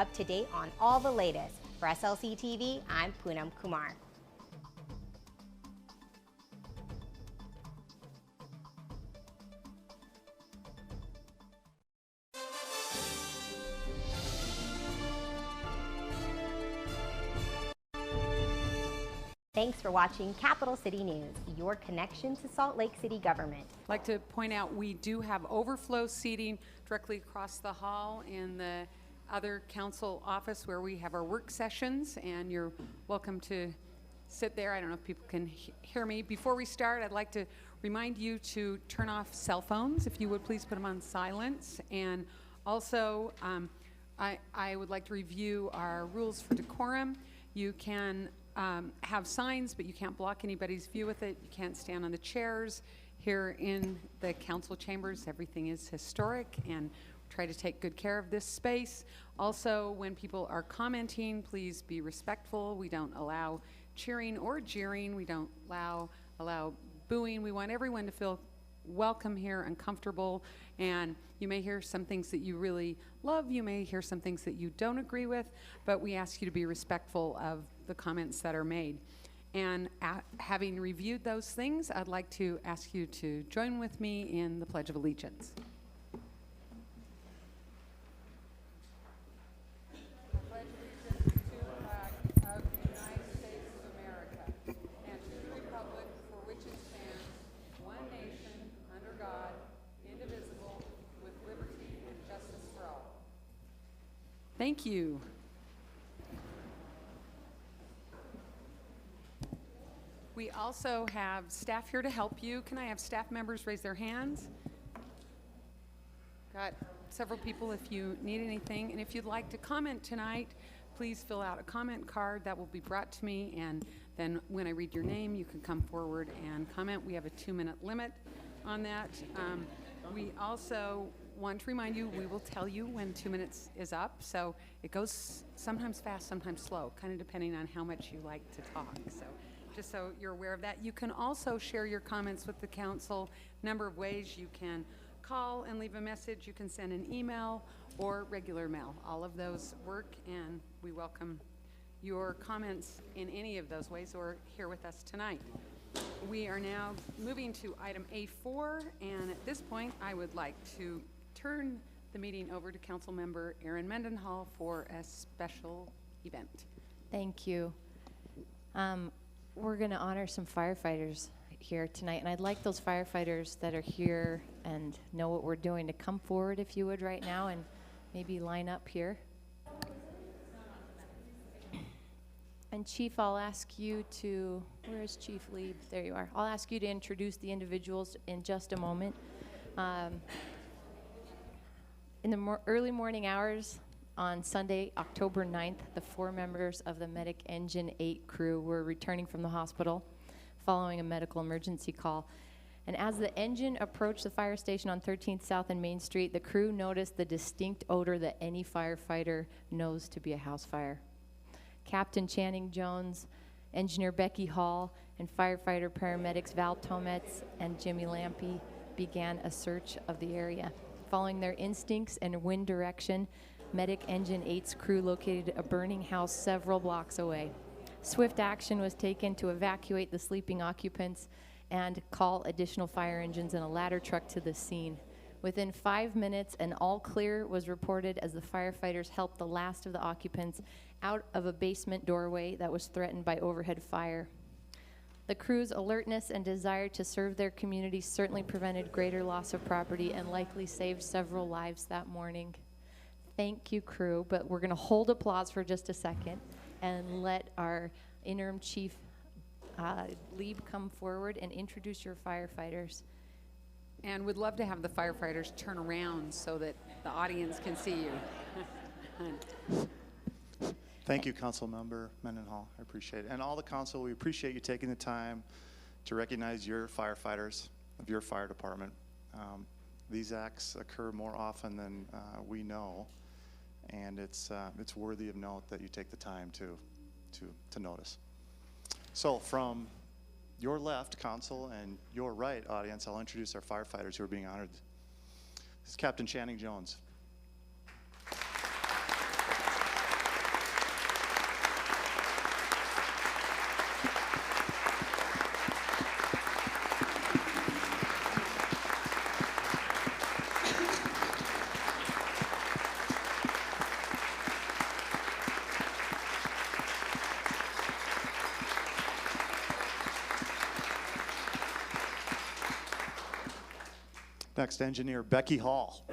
up to date on all the latest. For SLC TV, I'm Poonam Kumar. Thanks for watching Capital City News, your connection to Salt Lake City government. I'd like to point out we do have overflow seating directly across the hall in the other council office where we have our work sessions, and you're welcome to sit there. I don't know if people can hear me. Before we start, I'd like to remind you to turn off cell phones. If you would please put them on silence. And also, I would like to review our rules for decorum. You can have signs, but you can't block anybody's view with it. You can't stand on the chairs. Here in the council chambers, everything is historic, and try to take good care of this space. Also, when people are commenting, please be respectful. We don't allow cheering or jeering. We don't allow booing. We want everyone to feel welcome here and comfortable. And you may hear some things that you really love. You may hear some things that you don't agree with, but we ask you to be respectful of the comments that are made. And having reviewed those things, I'd like to ask you to join with me in the Pledge of Allegiance. I pledge allegiance to the flag of the United States of America and to the republic for which it stands, one nation, under God, indivisible, with liberty and justice for all. Thank you. We also have staff here to help you. Can I have staff members raise their hands? Got several people if you need anything. And if you'd like to comment tonight, please fill out a comment card that will be brought to me. And then when I read your name, you can come forward and comment. We have a 2-minute limit on that. We also want to remind you, we will tell you when 2 minutes is up. So it goes sometimes fast, sometimes slow, kind of depending on how much you like to talk. So just so you're aware of that. You can also share your comments with the council. Number of ways. You can call and leave a message. You can send an email or regular mail. All of those work, and we welcome your comments in any of those ways or here with us tonight. We are now moving to item A4, and at this point I would like to turn the meeting over to Council Member Erin Mendenhall for a special event. Thank you. We're going to honor some firefighters here tonight, and I'd like those firefighters that are here and know what we're doing to come forward, if you would, right now, and maybe line up here. And Chief, I'll ask you to, where is Chief Lieb? There you are. I'll ask you to introduce the individuals in just a moment. In the early morning hours on Sunday, October 9th, the 4 members of the Medic Engine 8 crew were returning from the hospital following a medical emergency call. And as the engine approached the fire station on 13th South and Main Street, the crew noticed the distinct odor that any firefighter knows to be a house fire. Captain Channing Jones, Engineer Becky Hall, and firefighter paramedics Val Tometz and Jimmy Lampy began a search of the area. Following their instincts and wind direction, Medic Engine 8's crew located a burning house several blocks away. Swift action was taken to evacuate the sleeping occupants and call additional fire engines and a ladder truck to the scene. Within 5 minutes, an all clear was reported as the firefighters helped the last of the occupants out of a basement doorway that was threatened by overhead fire. The crew's alertness and desire to serve their community certainly prevented greater loss of property and likely saved several lives that morning. Thank you, crew, but we're going to hold applause for just a second and let our interim chief, Lieb, come forward and introduce your firefighters. And would love to have the firefighters turn around so that the audience can see you. Thank you, Council Member Mendenhall. I appreciate it. And all the council, we appreciate you taking the time to recognize your firefighters of your fire department. These acts occur more often than we know, and it's worthy of note that you take the time to notice. So from your left, council, and your right, audience, I'll introduce our firefighters who are being honored. This is Captain Channing Jones. Next, engineer Becky Hall.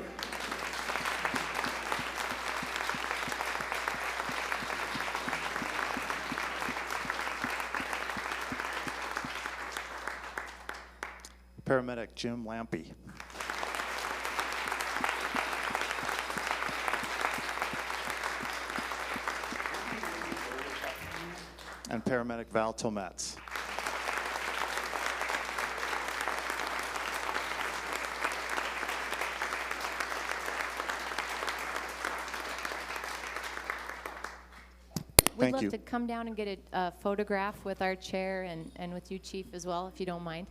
Paramedic Jim Lampy. And paramedic Val Tometz. We'd Thank love you. to come down and get a photograph with our chair and with you, Chief, as well, if you don't mind.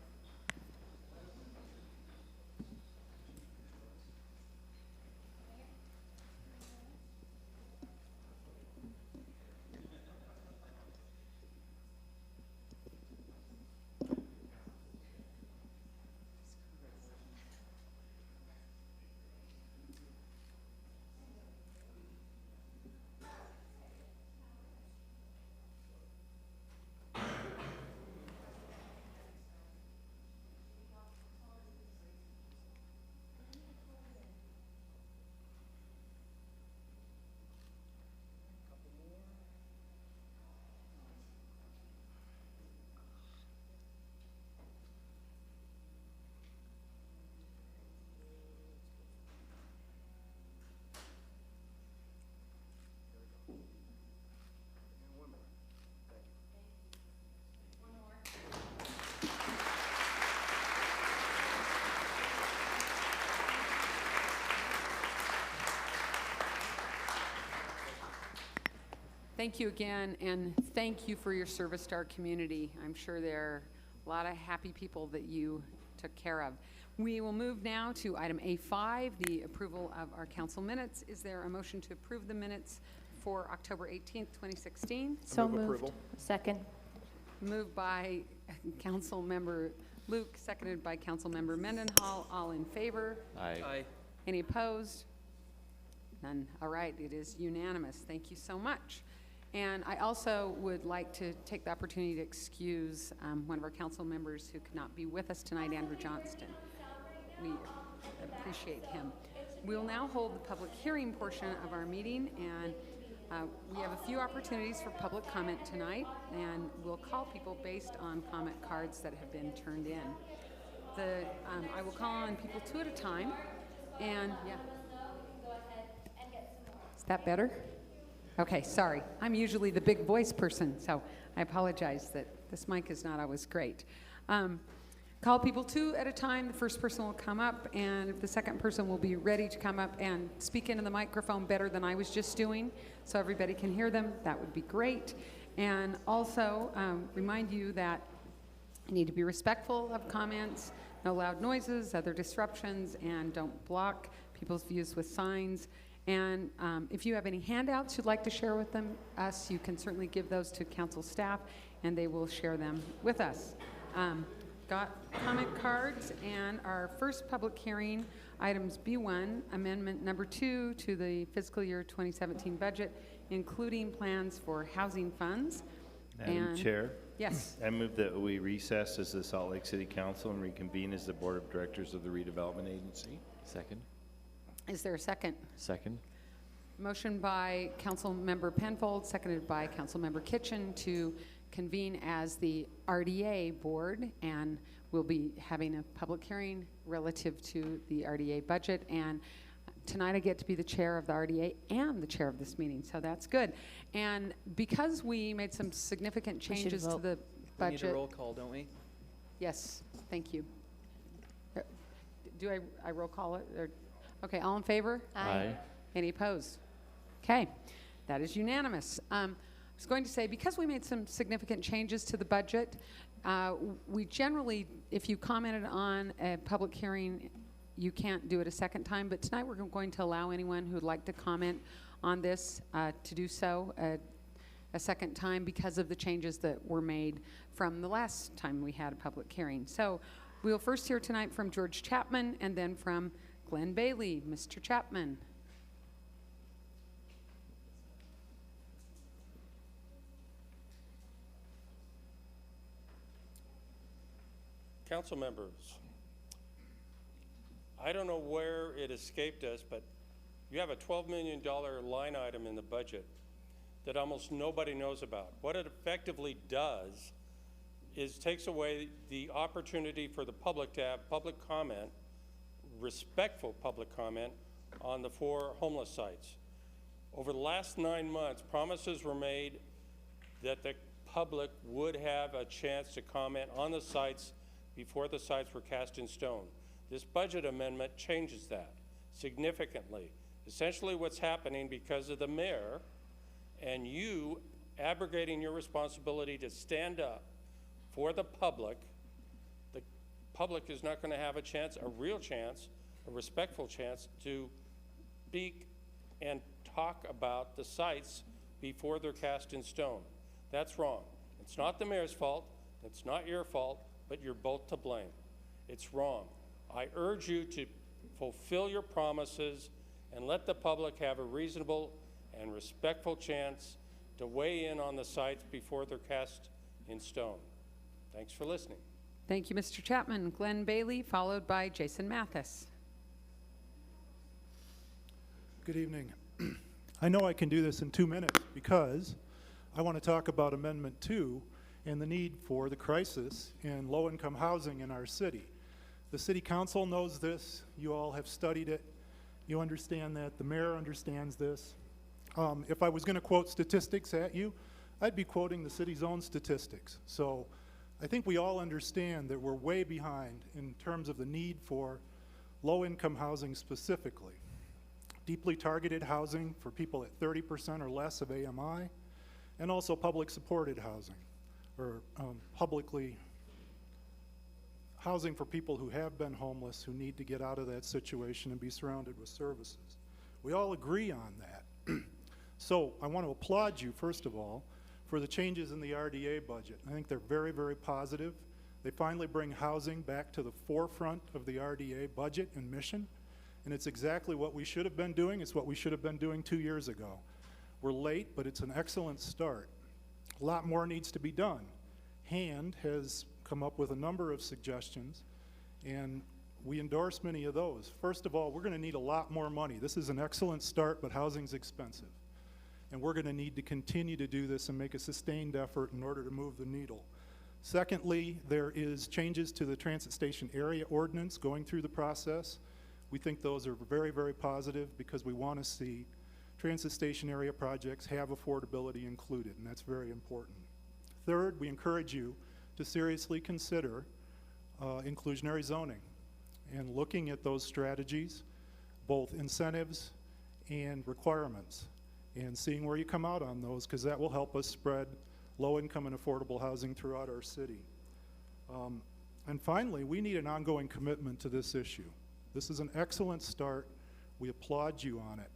Thank you again, and thank you for your service to our community. I'm sure there are a lot of happy people that you took care of. We will move now to item A5, the approval of our council minutes. Is there a motion to approve the minutes for October 18th, 2016? So moved. Second. Moved by Council Member Luke, seconded by Council Member Mendenhall. All in favor? Aye. Any opposed? None. All right, it is unanimous. Thank you so much. And I also would like to take the opportunity to excuse one of our council members who could not be with us tonight, Andrew Johnston. We appreciate him. We'll now hold the public hearing portion of our meeting, and we have a few opportunities for public comment tonight, and we'll call people based on comment cards that have been turned in. I will call on people two at a time, and yeah. Is that better? Okay, sorry. I'm usually the big voice person, so I apologize that this mic is not always great. Call people two at a time. The first person will come up, and if the second person will be ready to come up and speak into the microphone better than I was just doing, so everybody can hear them, that would be great. And also remind you that you need to be respectful of comments, no loud noises, other disruptions, and don't block people's views with signs. And if you have any handouts you'd like to share with us, you can certainly give those to council staff, and they will share them with us. Got comment cards, and our first public hearing, items B1, amendment number 2 to the fiscal year 2017 budget, including plans for housing funds. Madam Chair, Yes. I move that we recess as the Salt Lake City Council and reconvene as the Board of Directors of the Redevelopment Agency. Second. Is there a second? Second. Motion by Council Member Penfold, seconded by Council Member Kitchen to convene as the RDA board, and we'll be having a public hearing relative to the RDA budget. And tonight I get to be the chair of the RDA and the chair of this meeting, so that's good. And because we made some significant We should changes to vote. the We need a budget. roll call, don't we? Yes, thank you. Do I roll call it? Or, okay, all in favor? Aye. Any opposed? Okay, that is unanimous. I was going to say, because we made some significant changes to the budget, we generally, if you commented on a public hearing, you can't do it a second time, but tonight we're going to allow anyone who would like to comment on this to do so a second time because of the changes that were made from the last time we had a public hearing. So we'll first hear tonight from George Chapman and then from Glenn Bailey. Mr. Chapman. Council members, I don't know where it escaped us, but you have a $12 million line item in the budget that almost nobody knows about. What it effectively does is takes away the opportunity for the public to have public comment, respectful public comment, on the 4 homeless sites. Over the last 9 months, promises were made that the public would have a chance to comment on the sites before the sites were cast in stone. This budget amendment changes that significantly. Essentially what's happening, because of the mayor and you abrogating your responsibility to stand up for the public is not going to have a chance, a real chance, a respectful chance to speak and talk about the sites before they're cast in stone. That's wrong. It's not the mayor's fault, it's not your fault, but you're both to blame. It's wrong. I urge you to fulfill your promises and let the public have a reasonable and respectful chance to weigh in on the sites before they're cast in stone. Thanks for listening. Thank you, Mr. Chapman. Glenn Bailey, followed by Jason Mathis. Good evening. I know I can do this in 2 minutes because I want to talk about Amendment 2 and the need for the crisis in low-income housing in our city. The City Council knows this. You all have studied it. You understand that. The mayor understands this. If I was going to quote statistics at you, I'd be quoting the city's own statistics. So I think we all understand that we're way behind in terms of the need for low-income housing specifically. Deeply targeted housing for people at 30% or less of AMI, and also public supported housing, or publicly housing for people who have been homeless, who need to get out of that situation and be surrounded with services. We all agree on that. So I want to applaud you, first of all, for the changes in the RDA budget. I think they're very, very positive. They finally bring housing back to the forefront of the RDA budget and mission, and it's exactly what we should have been doing. It's what we should have been doing 2 years ago. We're late, but it's an excellent start. A lot more needs to be done. HAND has come up with a number of suggestions, and we endorse many of those. First of all, we're going to need a lot more money. This is an excellent start, but housing's expensive. And we're going to need to continue to do this and make a sustained effort in order to move the needle. Secondly, there is changes to the transit station area ordinance going through the process. We think those are very, very positive because we want to see transit station area projects have affordability included, and that's very important. Third, we encourage you to seriously consider inclusionary zoning and looking at those strategies, both incentives and requirements, and seeing where you come out on those, because that will help us spread low-income and affordable housing throughout our city. And finally, we need an ongoing commitment to this issue. This is an excellent start. We applaud you on it,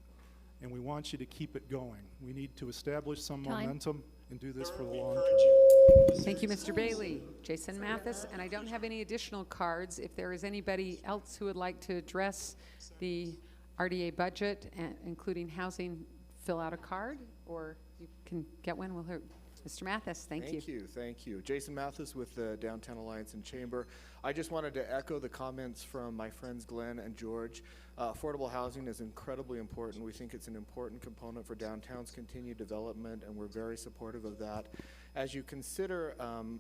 and we want you to keep it going. We need to establish some momentum and do this for the long term. Thank you, Mr. Bailey. Jason Mathis, and I don't have any additional cards. If there is anybody else who would like to address the RDA budget, including housing, fill out a card, or you can get one. We'll hear Mr. Mathis. Thank you. Thank you. Jason Mathis with the Downtown Alliance and Chamber. I just wanted to echo the comments from my friends Glenn and George. Affordable housing is incredibly important. We think it's an important component for downtown's continued development, and we're very supportive of that. As you consider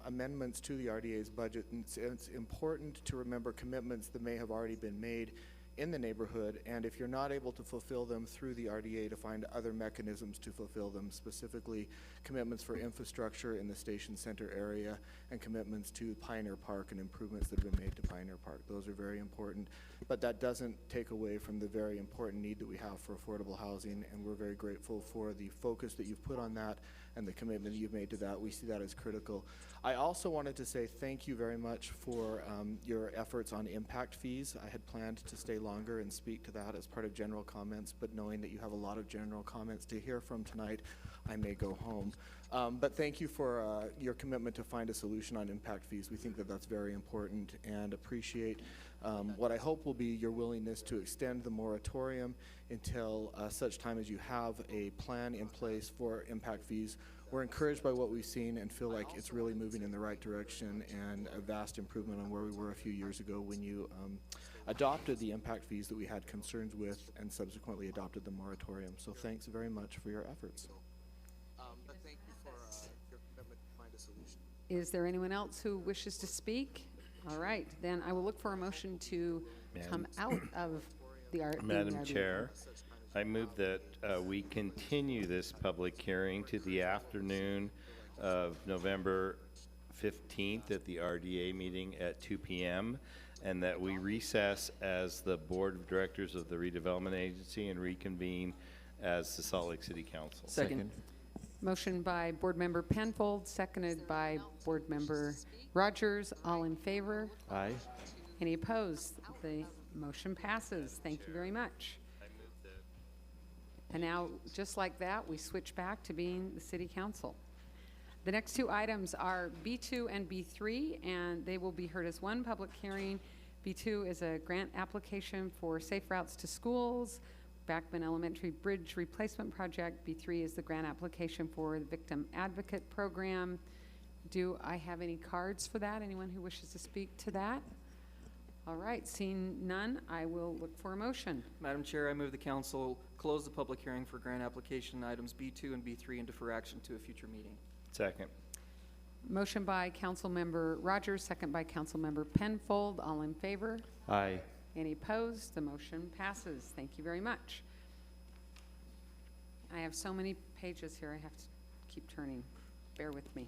amendments to the RDA's budget, it's important to remember commitments that may have already been made in the neighborhood, and if you're not able to fulfill them through the RDA, to find other mechanisms to fulfill them, specifically commitments for infrastructure in the station center area and commitments to Pioneer Park and improvements that have been made to Pioneer Park. Those are very important, but that doesn't take away from the very important need that we have for affordable housing, and we're very grateful for the focus that you've put on that and the commitment that you've made to that. We see that as critical. I also wanted to say thank you very much for your efforts on impact fees. I had planned to stay longer and speak to that as part of general comments, but knowing that you have a lot of general comments to hear from tonight, I may go home. But thank you for your commitment to find a solution on impact fees. We think that that's very important, and appreciate what I hope will be your willingness to extend the moratorium until such time as you have a plan in place for impact fees we're encouraged by what we've seen and feel like it's really moving in the right direction and a vast improvement on where we were a few years ago when you adopted the impact fees that we had concerns with and subsequently adopted the moratorium. So thanks very much for your efforts. But thank you for your commitment to find a solution. Is there anyone else who wishes to speak? All right, then I will look for a motion to come out of the Madam Chair, I move that we continue this public hearing to the afternoon of November 15th at the RDA meeting at 2 p.m. and that we recess as the Board of Directors of the Redevelopment Agency and reconvene as the Salt Lake City Council. Second. Motion by Board Member Penfold, seconded by Board Member Rogers. All in favor? Aye. Any opposed? The motion passes. Thank you very much. And now, just like that, we switch back to being the City Council. The next two items are B2 and B3, and they will be heard as one public hearing. B2 is a grant application for safe routes to schools, Backman Elementary Bridge Replacement Project. B3 is the grant application for the Victim Advocate Program. Do I have any cards for that? Anyone who wishes to speak to that? All right, seeing none, I will look for a motion. Madam Chair, I move the council close the public hearing for grant application items B2 and B3 and defer action to a future meeting. Second. Motion by Councilmember Rogers, second by Councilmember Penfold. All in favor? Aye. Any opposed? The motion passes. Thank you very much. I have so many pages here, I have to keep turning. Bear with me.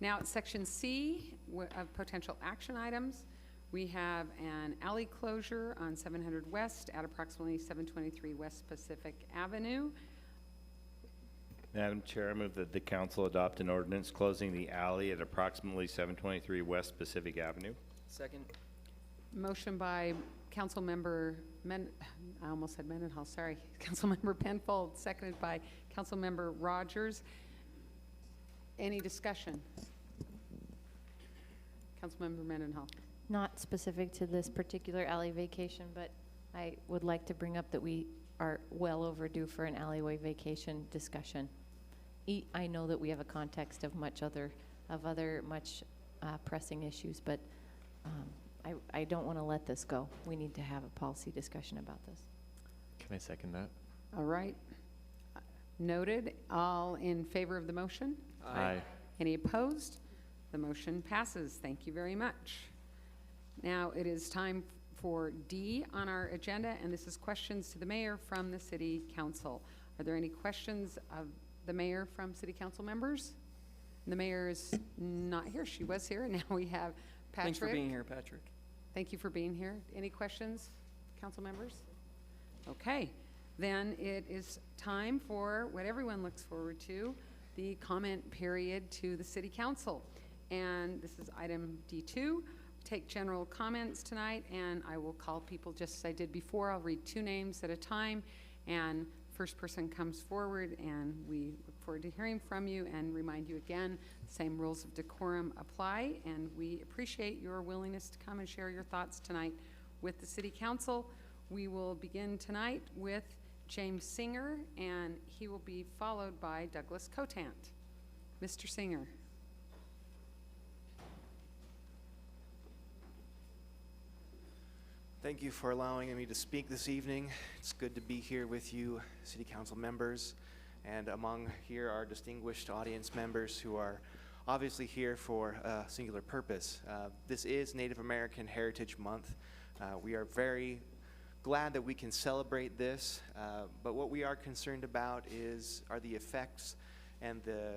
Now at section C of potential action items, we have an alley closure on 700 West at approximately 723 West Pacific Avenue. Madam Chair, I move that the council adopt an ordinance closing the alley at approximately 723 West Pacific Avenue. Second. Motion by Councilmember I almost said Mendenhall, sorry. Councilmember Penfold, seconded by Councilmember Rogers. Any discussion? Councilmember Mendenhall. Not specific to this particular alley vacation, but I would like to bring up that we are well overdue for an alleyway vacation discussion. I know that we have a context of other much pressing issues, but I don't want to let this go. We need to have a policy discussion about this. Can I second that? All right. Noted. All in favor of the motion? Aye. Any opposed? The motion passes. Thank you very much. Now it is time for D on our agenda, and this is questions to the mayor from the City Council. Are there any questions of the mayor from City Council members? The mayor is not here. She was here, and now we have Patrick. Thanks for being here, Patrick. Thank you for being here. Any questions, council members? Okay, then it is time for what everyone looks forward to, the comment period to the City Council. And this is item D2. Take general comments tonight, and I will call people just as I did before. I'll read 2 names at a time, and first person comes forward, and we look forward to hearing from you and remind you again, the same rules of decorum apply, and we appreciate your willingness to come and share your thoughts tonight with the City Council. We will begin tonight with James Singer, and he will be followed by Douglas Cotant. Mr. Singer. Thank you for allowing me to speak this evening. It's good to be here with you, City Council members, and among here are distinguished audience members who are obviously here for a singular purpose. This is Native American Heritage Month. We are very glad that we can celebrate this, but what we are concerned about are the effects and the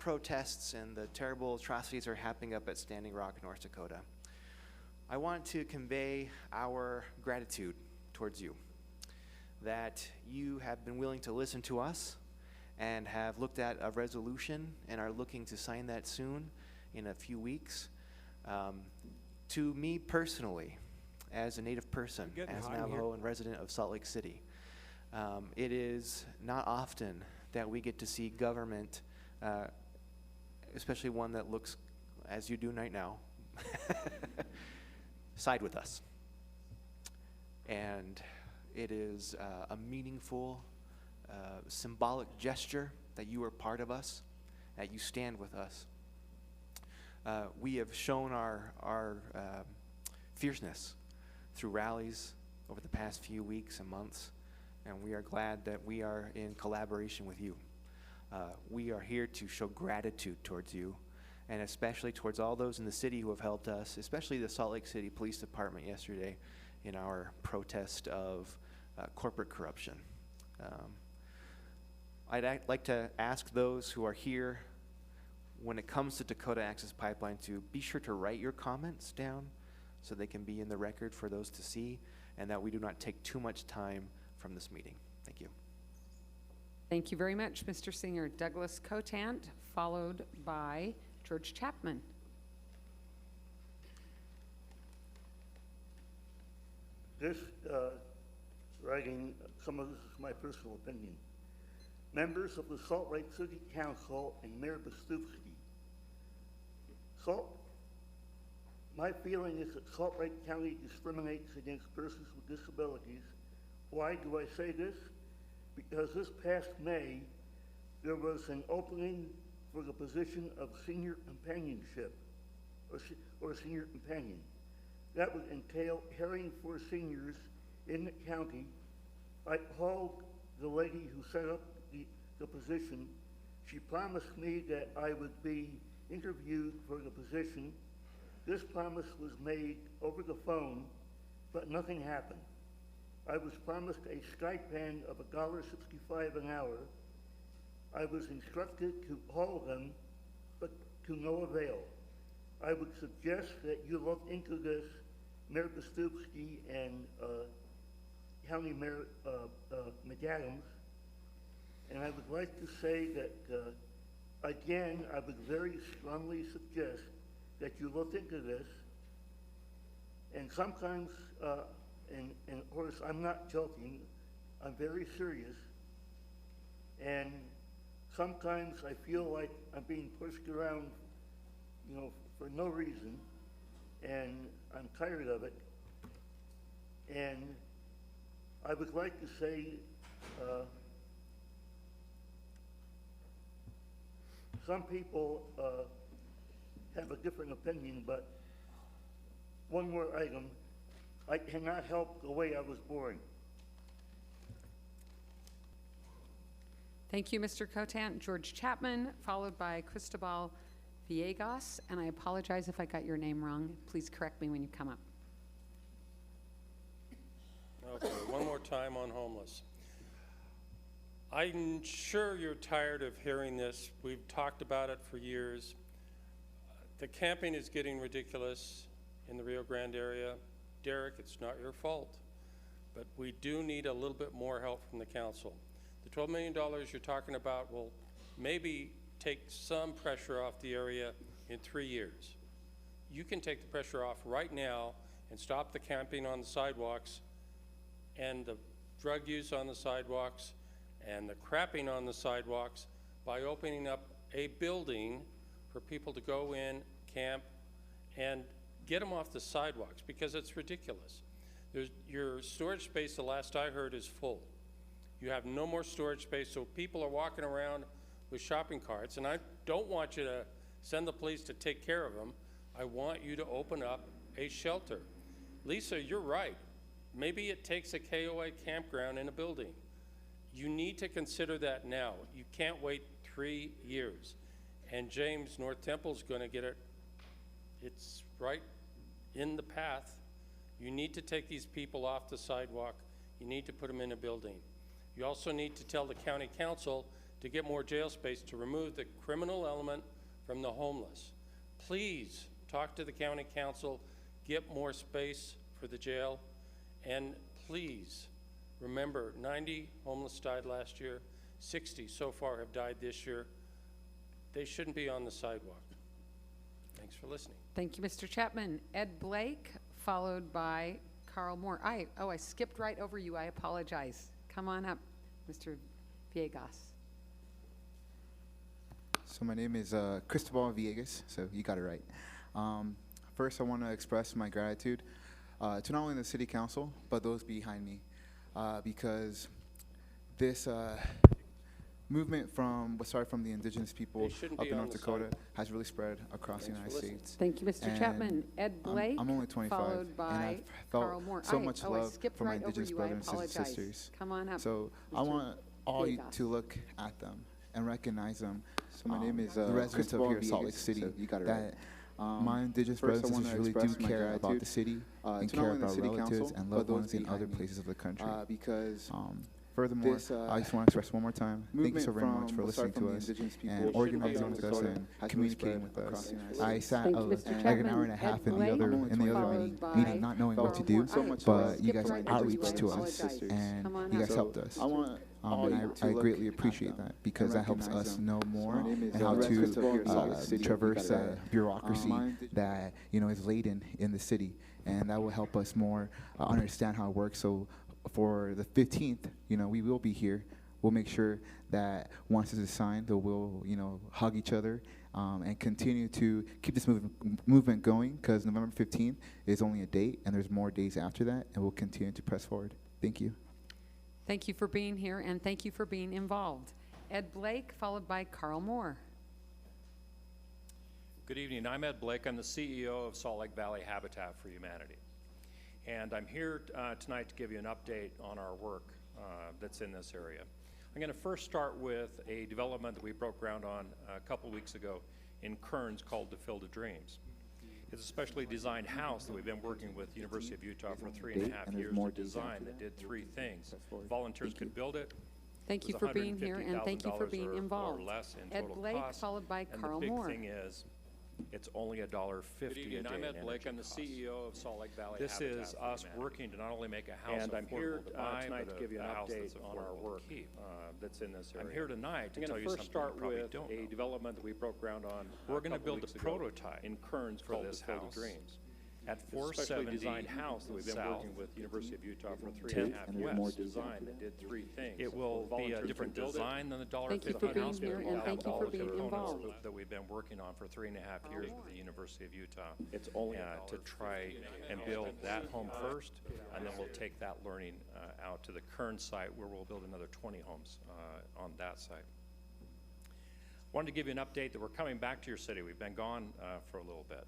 protests and the terrible atrocities that are happening up at Standing Rock, North Dakota. I want to convey our gratitude towards you, that you have been willing to listen to us and have looked at a resolution and are looking to sign that soon, in a few weeks. To me personally, as a Native person, as Navajo and resident of Salt Lake City, it is not often that we get to see government, especially one that looks as you do right now, side with us. And it is a meaningful, symbolic gesture that you are part of us, that you stand with us. We have shown our fierceness through rallies over the past few weeks and months, and we are glad that we are in collaboration with you. We are here to show gratitude towards you, and especially towards all those in the city who have helped us, especially the Salt Lake City Police Department yesterday in our protest of corporate corruption. I'd like to ask those who are here, when it comes to Dakota Access Pipeline, to be sure to write your comments down so they can be in the record for those to see, and that we do not take too much time from this meeting. Thank you. Thank you very much, Mr. Singer. Douglas Cotant, followed by George Chapman. This writing, some of this is my personal opinion. Members of the Salt Lake City Council and Mayor Bastupski. My feeling is that Salt Lake County discriminates against persons with disabilities. Why do I say this? Because this past May, there was an opening for the position of senior companionship, or senior companion. That would entail caring for seniors in the county. I called the lady who set up the position. She promised me that I would be interviewed for the position. This promise was made over the phone, but nothing happened. I was promised a stipend of $1.65 an hour. I was instructed to call them, but to no avail. I would suggest that you look into this, Mayor Bastupski and County Mayor McAdams. And I would like to say that, again, I would very strongly suggest that you look into this. And sometimes, and of course, I'm not joking, I'm very serious. And sometimes I feel like I'm being pushed around, you know, for no reason. And I'm tired of it. And I would like to say, some people have a different opinion, but one more item. I cannot help the way I was born. Thank you, Mr. Cotant. George Chapman, followed by Cristobal Villegas. And I apologize if I got your name wrong. Please correct me when you come up. Okay, one more time on homeless. I'm sure you're tired of hearing this. We've talked about it for years. The camping is getting ridiculous in the Rio Grande area. Derek, it's not your fault, but we do need a little bit more help from the council. The $12 million you're talking about will maybe take some pressure off the area in 3 years. You can take the pressure off right now and stop the camping on the sidewalks and the drug use on the sidewalks and the crapping on the sidewalks by opening up a building for people to go in, camp, and get them off the sidewalks, because it's ridiculous. Your storage space, the last I heard, is full. You have no more storage space, so people are walking around with shopping carts, and I don't want you to send the police to take care of them. I want you to open up a shelter. Lisa, you're right. Maybe it takes a KOA campground in a building. You need to consider that now. You can't wait 3 years. And James, North Temple's gonna get it. It's right in the path. You need to take these people off the sidewalk. You need to put them in a building. You also need to tell the county council to get more jail space to remove the criminal element from the homeless. Please talk to the county council, get more space for the jail, and please remember 90 homeless died last year, 60 so far have died this year. They shouldn't be on the sidewalk. Thanks for listening. Thank you, Mr. Chapman. Ed Blake, followed by Carl Moore. I skipped right over you. I apologize. Come on up, Mr. Villegas. So my name is Cristobal Villegas, so you got it right. First, I want to express my gratitude to not only the City Council, but those behind me, because this movement from what started from the indigenous people They shouldn't up be in on North the Dakota side. has really spread across the Thanks United for listening. States. Thank you, Mr. And Chapman. Ed Blake, I'm only 25, followed by and I've felt Carl Moore. so much I love skipped for my right over indigenous you. I brothers and apologize. sisters. Come on up. So I Mr. want all you Villegas. to look at them and recognize them. So my name is the residents of Cristobal here, Salt Lake Villegas, City. so you got it that right. my indigenous First, brothers I and wanna sisters really do express my care about gratitude, the city and to care not only the about city relatives council, and but loved those ones in behind other me. places of the country. Because Furthermore, this, I just want to express one more time, thank you so very movement much from for what listening started to from the us indigenous people and shouldn't be organizing on with the us soil, and has communicating really with spread us. across the United I States. sat Thank you, Mr. like an Chapman. hour and a half Ed in the other Blake, meeting, followed by meeting, not knowing what to Carl do, Moore. So much but love you Skip guys right over outreach you. I to us, apologize. and Come on you up. guys helped us. I want all And you to I look greatly at appreciate them that because and that helps recognize us them. know So more my name is and how Cristobal Villegas, Salt Lake to City. You traverse got it right. bureaucracy My that is laden in the city, and that will help us more understand how it works. So for the 15th, we will be here. We'll make sure that once it's signed, that we'll hug each other and continue to keep this movement going, because November 15th is only a date, and there's more days after that, and we'll continue to press forward. Thank you. Thank you for being here, and thank you for being involved. Ed Blake, followed by Carl Moore. Good evening. I'm Ed Blake. I'm the CEO of Salt Lake Valley Habitat for Humanity. And I'm here tonight to give you an update on our work that's in this area. I'm going to first start with a development that we broke ground on a couple weeks ago in Kearns called The Field of Dreams. It's a specially designed house that we've been working with the University of Utah for 3.5 years to design that did three things. Volunteers could build it. Thank It you was for being here, and thank you for $150,000 being involved. or less in Ed total Blake, cost. followed by And Carl the big Moore. thing is, it's only $1.50 Good a evening. day I'm in Ed Blake. energy I'm the costs. CEO of Salt Lake Valley This Habitat is for us Humanity. working to not only make a house And I'm here affordable to buy, tonight but to give you a an house update that's on our affordable to work keep. that's in this area. I'm here tonight to I'm tell going you to something first start you probably with don't a know. development that we broke ground on. We're going to couple build a weeks ago prototype in Kearns for called this the Field of house Dreams. at It's a specially 470 designed house that we've been South working with the University of Utah for 10th 3.5 and years. West. Design that did three things. It will be a Volunteers different could build it. design than the $1.50 Thank you for being house, but here, it will and have thank you all for the being components involved. that we've been working on for 3.5 years with the University of Utah. It's only to try and build that home first, and then we'll take that learning out to the Kearns site, where we'll build another 20 homes on that site. Wanted to give you an update that we're coming back to your city. We've been gone for a little bit.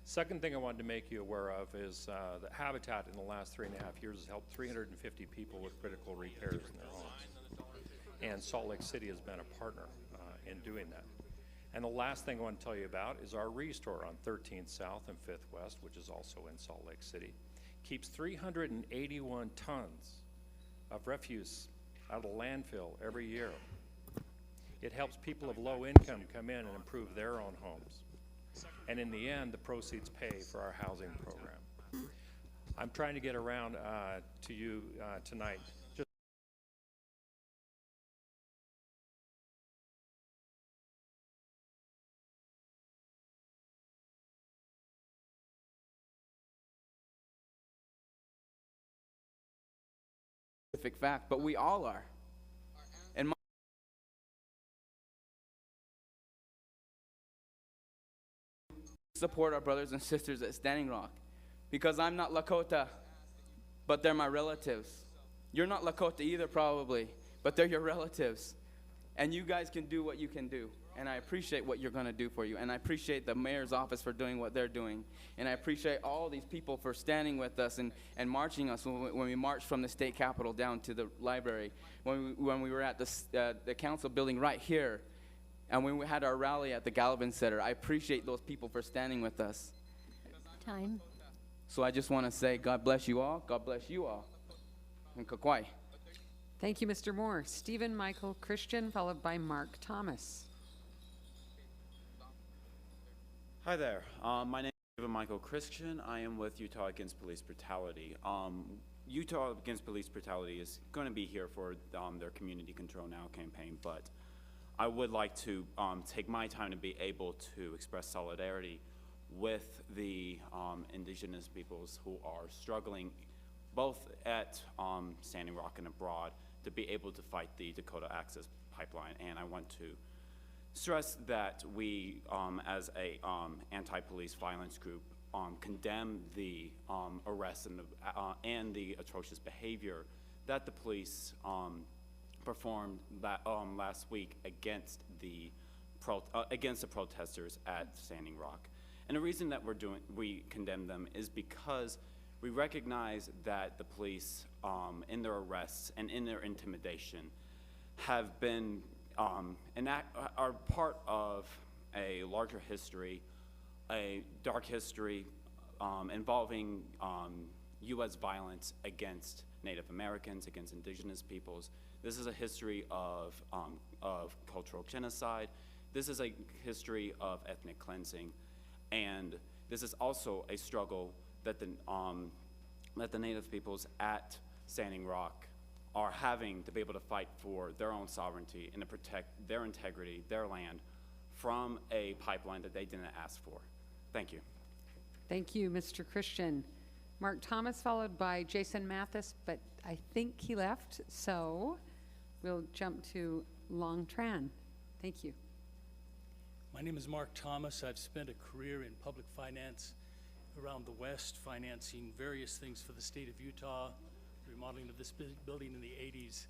Second thing I wanted to make you aware of is that Habitat in the last 3.5 years has helped 350 people with critical repairs in their homes. And Salt Lake City has been a partner in doing that. And the last thing I want to tell you about is our Restore on 13th South and 5th West, which is also in Salt Lake City. Keeps 381 tons of refuse out of the landfill every year. It helps people of low income come in and improve their own homes. And in the end, the proceeds pay for our housing program. I'm trying to get around to you tonight. Just specific fact, but we all are. And my support our brothers and sisters at Standing Rock, because I'm not Lakota, but they're my relatives. You're not Lakota either, probably, but they're your relatives. And you guys can do what you can do. And I appreciate what you're going to do for you. And I appreciate the mayor's office for doing what they're doing. And I appreciate all these people for standing with us and marching us when we marched from the state capitol down to the library, when we were at the council building right here, and when we had our rally at the Gallivan Center. I appreciate those people for standing with us. Time. So I just want to say, God bless you all. God bless you all. And kakwai. Thank you, Mr. Moore. Stephen Michael Christian, followed by Mark Thomas. Hi there. My name is Stephen Michael Christian. I am with Utah Against Police Brutality. Utah Against Police Brutality is going to be here for their Community Control Now campaign, but I would like to take my time to be able to express solidarity with the indigenous peoples who are struggling both at Standing Rock and abroad to be able to fight the Dakota Access Pipeline. And I want to stress that we, as a anti-police violence group, condemn the arrests and the atrocious behavior that the police performed last week against the protesters at Standing Rock. And the reason that we condemn them is because we recognize that the police, in their arrests and in their intimidation, have been are part of a larger history, a dark history involving U.S. violence against Native Americans, against indigenous peoples. This is a history of cultural genocide. This is a history of ethnic cleansing. And this is also a struggle that the Native peoples at Standing Rock are having to be able to fight for their own sovereignty and to protect their integrity, their land, from a pipeline that they didn't ask for. Thank you. Thank you, Mr. Christian. Mark Thomas, followed by Jason Mathis, but I think he left, so we'll jump to Long Tran. Thank you. My name is Mark Thomas. I've spent a career in public finance around the West, financing various things for the state of Utah, the remodeling of this building in the 80s,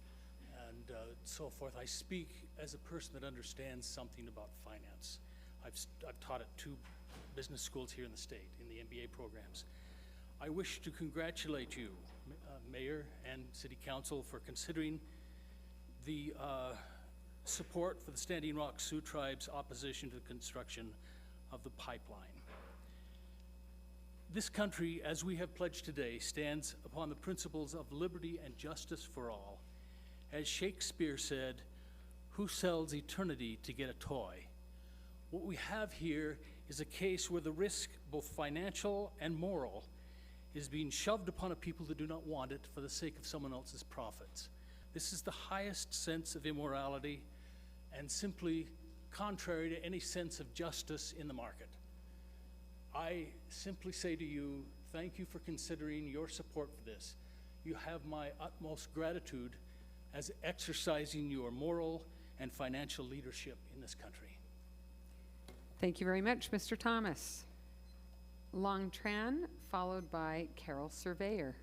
and so forth. I speak as a person that understands something about finance. I've taught at 2 business schools here in the state, in the MBA programs. I wish to congratulate you, Mayor and City Council, for considering the support for the Standing Rock Sioux Tribe's opposition to the construction of the pipeline. This country, as we have pledged today, stands upon the principles of liberty and justice for all. As Shakespeare said, "Who sells eternity to get a toy?" What we have here is a case where the risk, both financial and moral, is being shoved upon a people that do not want it for the sake of someone else's profits. This is the highest sense of immorality and simply contrary to any sense of justice in the market. I simply say to you, thank you for considering your support for this. You have my utmost gratitude as exercising your moral and financial leadership in this country. Thank you very much, Mr. Thomas. Long Tran, followed by Carol Surveyor.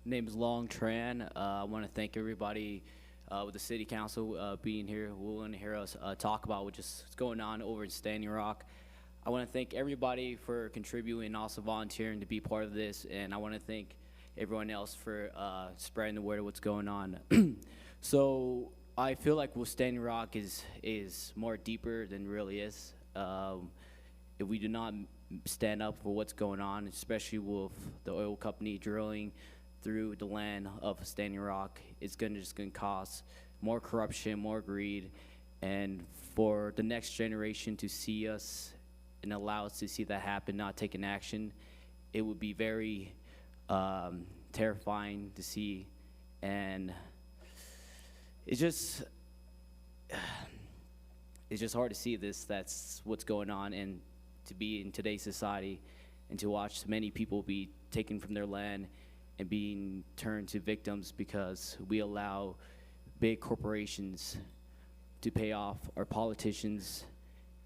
Name is Long Tran. I want to thank everybody with the City Council being here, willing to hear us talk about what's going on over in Standing Rock. I want to thank everybody for contributing and also volunteering to be part of this, and I want to thank everyone else for spreading the word of what's going on. So I feel like Standing Rock is more deeper than it really is. If we do not stand up for what's going on, especially with the oil company drilling through the land of Standing Rock, it's just gonna cause more corruption, more greed, and for the next generation to see us and allow us to see that happen, not taking action, it would be very terrifying to see. And it's just hard to see that's what's going on, and to be in today's society and to watch many people be taken from their land and being turned to victims because we allow big corporations to pay off our politicians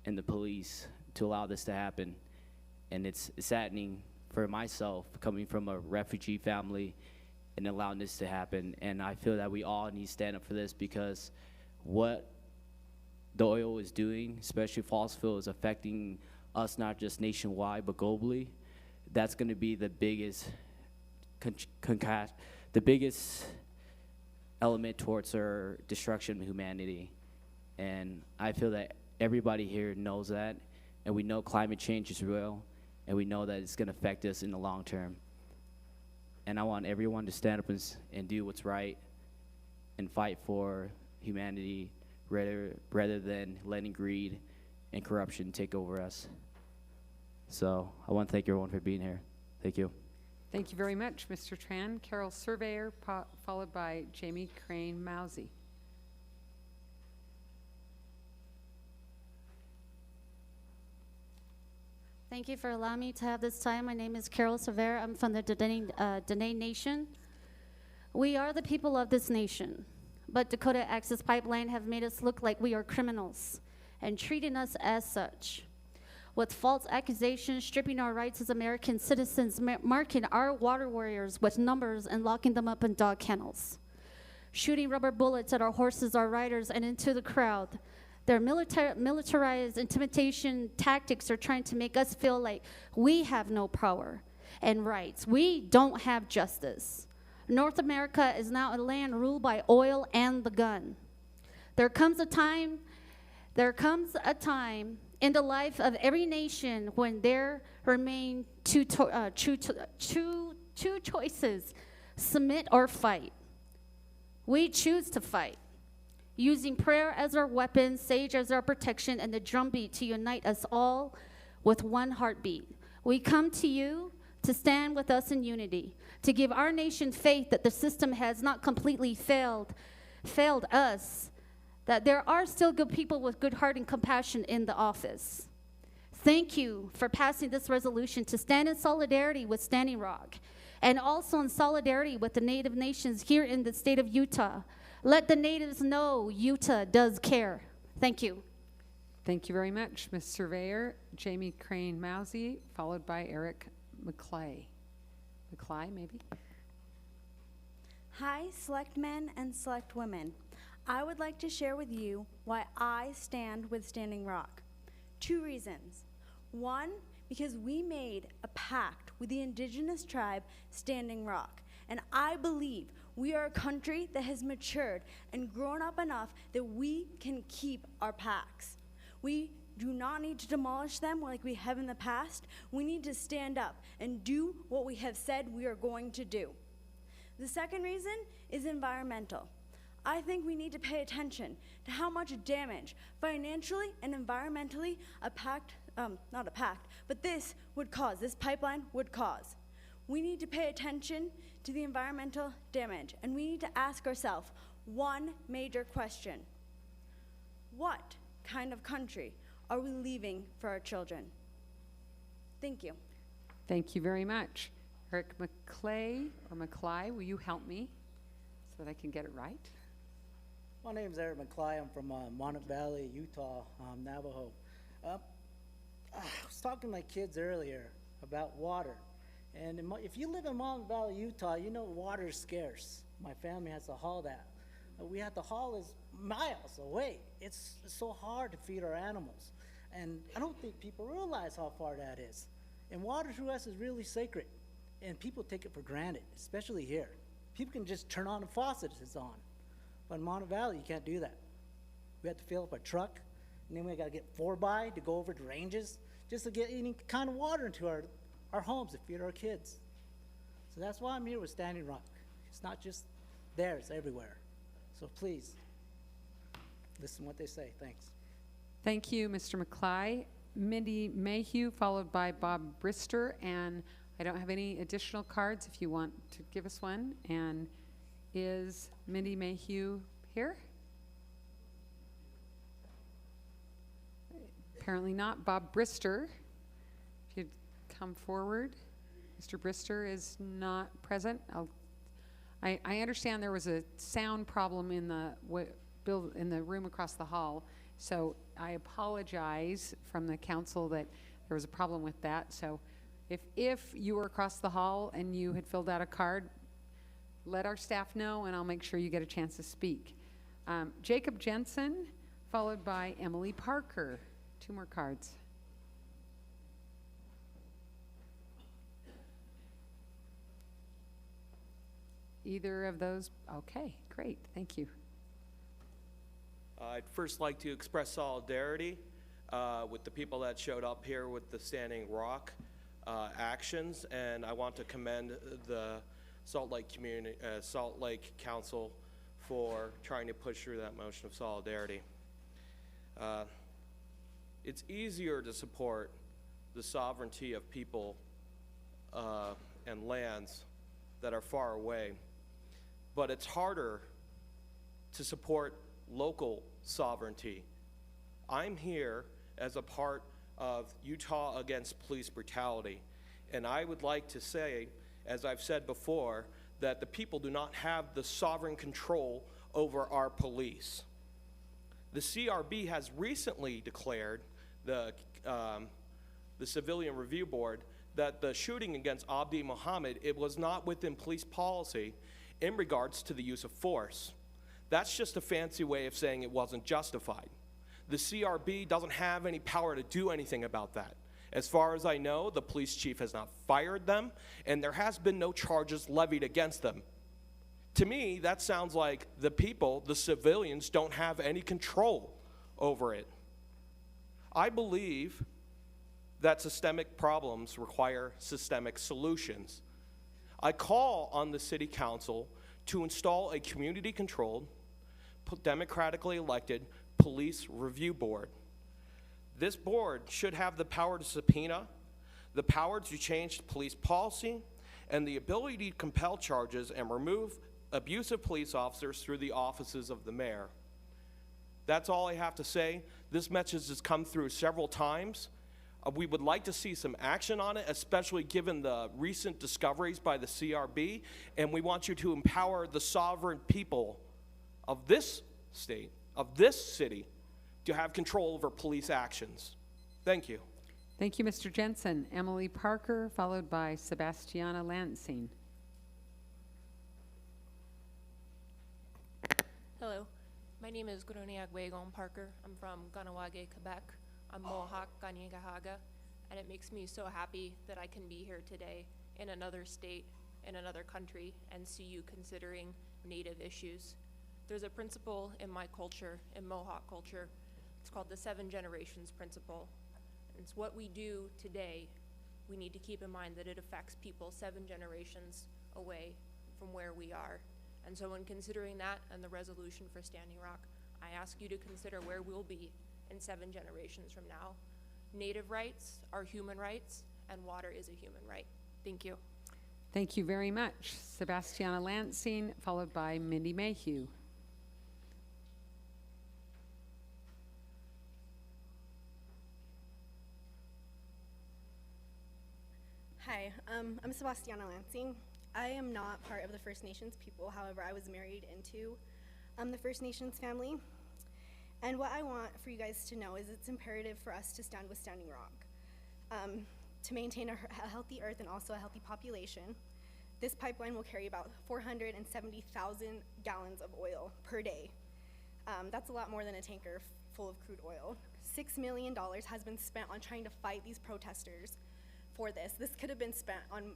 and the police to allow this to happen. And it's saddening for myself, coming from a refugee family and allowing this to happen. And I feel that we all need to stand up for this, because what the oil is doing, especially fossil fuel, is affecting us not just nationwide but globally. That's going to be the biggest the biggest element towards our destruction of humanity. And I feel that everybody here knows that, and we know climate change is real, and we know that it's going to affect us in the long term. And I want everyone to stand up and do what's right and fight for humanity rather than letting greed and corruption take over us. So I want to thank everyone for being here. Thank you. Thank you very much, Mr. Tran. Carol Surveyor, followed by Jamie Crane Mousy. Thank you for allowing me to have this time. My name is Carol Surveyor. I'm from the Dene Nation. We are the people of this nation, but Dakota Access Pipeline have made us look like we are criminals and treating us as such. with false accusations, stripping our rights as American citizens, marking our water warriors with numbers and locking them up in dog kennels, shooting rubber bullets at our horses, our riders, and into the crowd. Their militarized intimidation tactics are trying to make us feel like we have no power and rights. We don't have justice. North America is now a land ruled by oil and the gun. There comes a time in the life of every nation when there remain two choices: submit or fight. We choose to fight, using prayer as our weapon, sage as our protection, and the drumbeat to unite us all with one heartbeat. We come to you to stand with us in unity, to give our nation faith that the system has not completely failed us, that there are still good people with good heart and compassion in the office. Thank you for passing this resolution to stand in solidarity with Standing Rock and also in solidarity with the Native nations here in the state of Utah. Let the natives know Utah does care. Thank you. Thank you very much, Ms. Surveyor. Jamie Crane Mousy, followed by Eric McClay. McClay, maybe? Hi, select men and select women. I would like to share with you why I stand with Standing Rock. 2 reasons. 1, because we made a pact with the indigenous tribe Standing Rock, and I believe we are a country that has matured and grown up enough that we can keep our pacts. We do not need to demolish them like we have in the past. We need to stand up and do what we have said we are going to do. The second reason is environmental. I think we need to pay attention to how much damage, financially and environmentally, this would cause, this pipeline would cause. We need to pay attention to the environmental damage, and we need to ask ourselves one major question. What kind of country are we leaving for our children? Thank you. Thank you very much. Eric McClay, or McClay, will you help me so that I can get it right? My name's Eric McClay. I'm from Monmouth Valley, Utah, Navajo. I was talking to my kids earlier about water. And if you live in Monmouth Valley, Utah, you know water is scarce. My family has to haul that. We have to haul this miles away. It's so hard to feed our animals. And I don't think people realize how far that is. And water to us is really sacred. And people take it for granted, especially here. People can just turn on the faucet if it's on. But in Monmouth Valley, you can't do that. We have to fill up a truck, and then we got to get 4x to go over the ranges just to get any kind of water into our homes to feed our kids. So that's why I'm here with Standing Rock. It's not just there, it's everywhere. So please, listen to what they say. Thanks. Thank you, Mr. McClay. Mindy Mayhew, followed by Bob Brister, and I don't have any additional cards if you want to give us one. And is Mindy Mayhew here? Apparently not. Bob Brister, if you'd come forward. Mr. Brister is not present. I understand there was a sound problem in the room across the hall, so I apologize from the council that there was a problem with that. So if you were across the hall and you had filled out a card, let our staff know and I'll make sure you get a chance to speak. Jacob Jensen, followed by Emily Parker. 2 more cards. Either of those? Okay, great, thank you. I'd first like to express solidarity with the people that showed up here with the Standing Rock actions, and I want to commend the Salt Lake Council for trying to push through that motion of solidarity. It's easier to support the sovereignty of people and lands that are far away, but it's harder to support local sovereignty. I'm here as a part of Utah Against Police Brutality, and I would like to say, as I've said before, that the people do not have the sovereign control over our police. The CRB has recently declared, the the Civilian Review Board, that the shooting against Abdi Mohammed, it was not within police policy in regards to the use of force. That's just a fancy way of saying it wasn't justified. The CRB doesn't have any power to do anything about that. As far as I know, the police chief has not fired them, and there has been no charges levied against them. To me, that sounds like the people, the civilians, don't have any control over it. I believe that systemic problems require systemic solutions. I call on the City Council to install a community-controlled, democratically elected police review board. This board should have the power to subpoena, the power to change police policy, and the ability to compel charges and remove abusive police officers through the offices of the mayor. That's all I have to say. This message has come through several times. We would like to see some action on it, especially given the recent discoveries by the CRB, and we want you to empower the sovereign people of this state, of this city, to have control over police actions. Thank you. Thank you, Mr. Jensen. Emily Parker, followed by Sebastiana Lansing. Hello, my name is Grunia Guegon Parker. I'm from Ganawage, Quebec. I'm Mohawk, Kanien'kehá:ka, and it makes me so happy that I can be here today in another state, in another country, and see you considering Native issues. There's a principle in my culture, in Mohawk culture. It's called the 7 generations principle. It's what we do today. We need to keep in mind that it affects people 7 generations away from where we are. And so when considering that and the resolution for Standing Rock, I ask you to consider where we'll be in 7 generations from now. Native rights are human rights, and water is a human right. Thank you. Thank you very much. Sebastiana Lansing, followed by Mindy Mayhew. Hi, I'm Sebastiana Lansing. I am not part of the First Nations people. However, I was married into the First Nations family. And what I want for you guys to know is it's imperative for us to stand with Standing Rock, to maintain a healthy earth and also a healthy population. This pipeline will carry about 470,000 gallons of oil per day. That's a lot more than a tanker full of crude oil. $6 million has been spent on trying to fight these protesters for this. This could have been spent on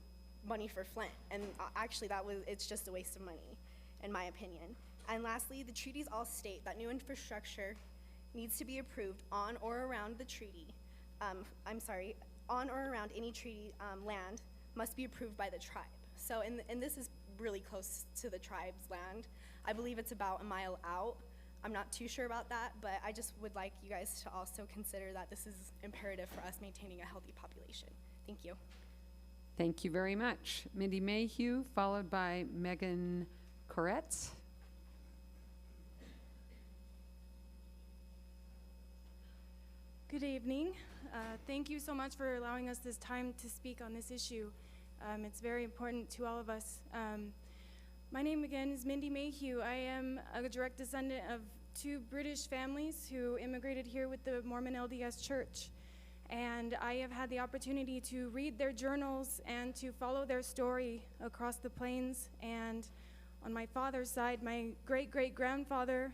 money for Flint, and actually it's just a waste of money, in my opinion. And lastly, the treaties all state that new infrastructure needs to be approved on or around the treaty. On or around any treaty land must be approved by the tribe. So, and this is really close to the tribe's land. I believe it's about a mile out. I'm not too sure about that, but I just would like you guys to also consider that this is imperative for us maintaining a healthy population. Thank you. Thank you very much. Mindy Mayhew, followed by Megan Koretz. Good evening. Thank you so much for allowing us this time to speak on this issue. It's very important to all of us. My name again is Mindy Mayhew. I am a direct descendant of 2 British families who immigrated here with the Mormon LDS Church. And I have had the opportunity to read their journals and to follow their story across the plains. And on my father's side, my great-great-grandfather,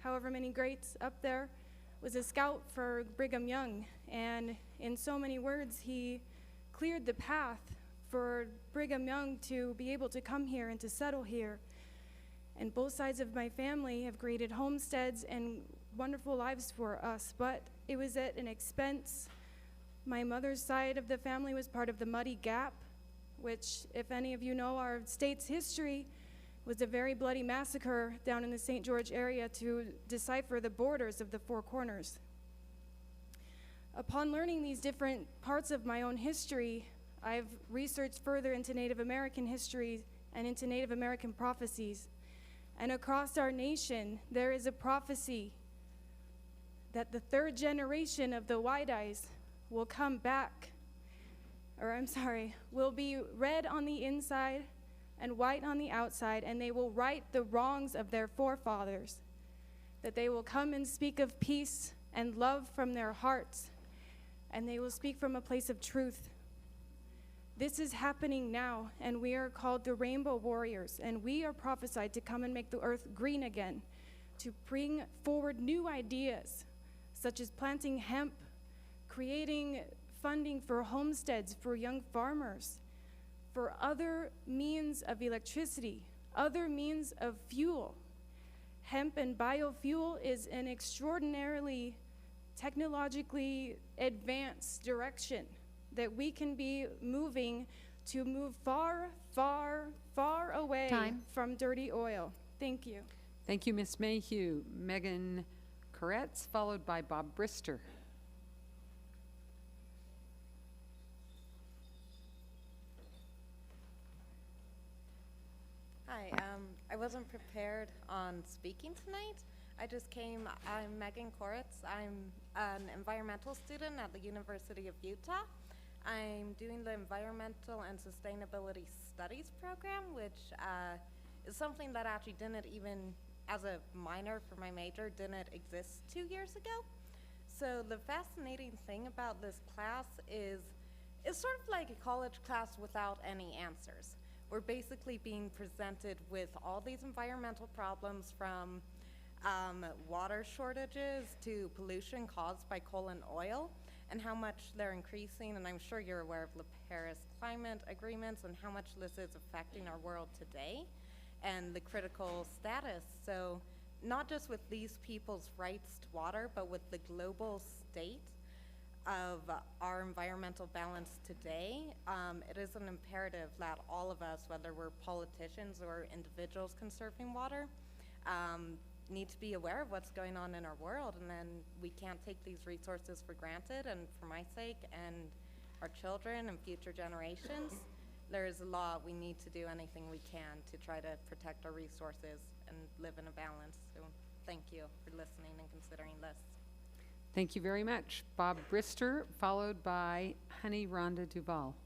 however many greats up there, was a scout for Brigham Young, and in so many words, he cleared the path for Brigham Young to be able to come here and to settle here. And both sides of my family have created homesteads and wonderful lives for us, but it was at an expense. My mother's side of the family was part of the Muddy Gap, which, if any of you know our state's history, was a very bloody massacre down in the St. George area to decipher the borders of the Four Corners. Upon learning these different parts of my own history, I've researched further into Native American history and into Native American prophecies. And across our nation, there is a prophecy that the 3rd generation of the White Eyes will come back, will be red on the inside and white on the outside, and they will right the wrongs of their forefathers, that they will come and speak of peace and love from their hearts, and they will speak from a place of truth. This is happening now, and we are called the Rainbow Warriors, and we are prophesied to come and make the earth green again, to bring forward new ideas, such as planting hemp, creating funding for homesteads for young farmers, for other means of electricity, other means of fuel. Hemp and biofuel is an extraordinarily technologically advanced direction that we can be moving to move far, far, far away from dirty oil. Thank you. Thank you, Ms. Mayhew. Megan Koretz, followed by Bob Brister. Hi, I wasn't prepared on speaking tonight. I'm Megan Koretz. I'm an environmental student at the University of Utah. I'm doing the Environmental and Sustainability Studies program, which is something that actually didn't even, as a minor for my major, didn't exist 2 years ago. So the fascinating thing about this class is it's sort of like a college class without any answers. We're basically being presented with all these environmental problems, from water shortages to pollution caused by coal and oil, and how much they're increasing. And I'm sure you're aware of the Paris climate agreements and how much this is affecting our world today and the critical status. So not just with these people's rights to water, but with the global state of our environmental balance today, it is an imperative that all of us, whether we're politicians or individuals conserving water, need to be aware of what's going on in our world, and then we can't take these resources for granted. And for my sake and our children and future generations, there is a law. We need to do anything we can to try to protect our resources and live in a balance. So thank you for listening and considering this. Thank you very much. Bob Brister, followed by Honey Rhonda Duvall.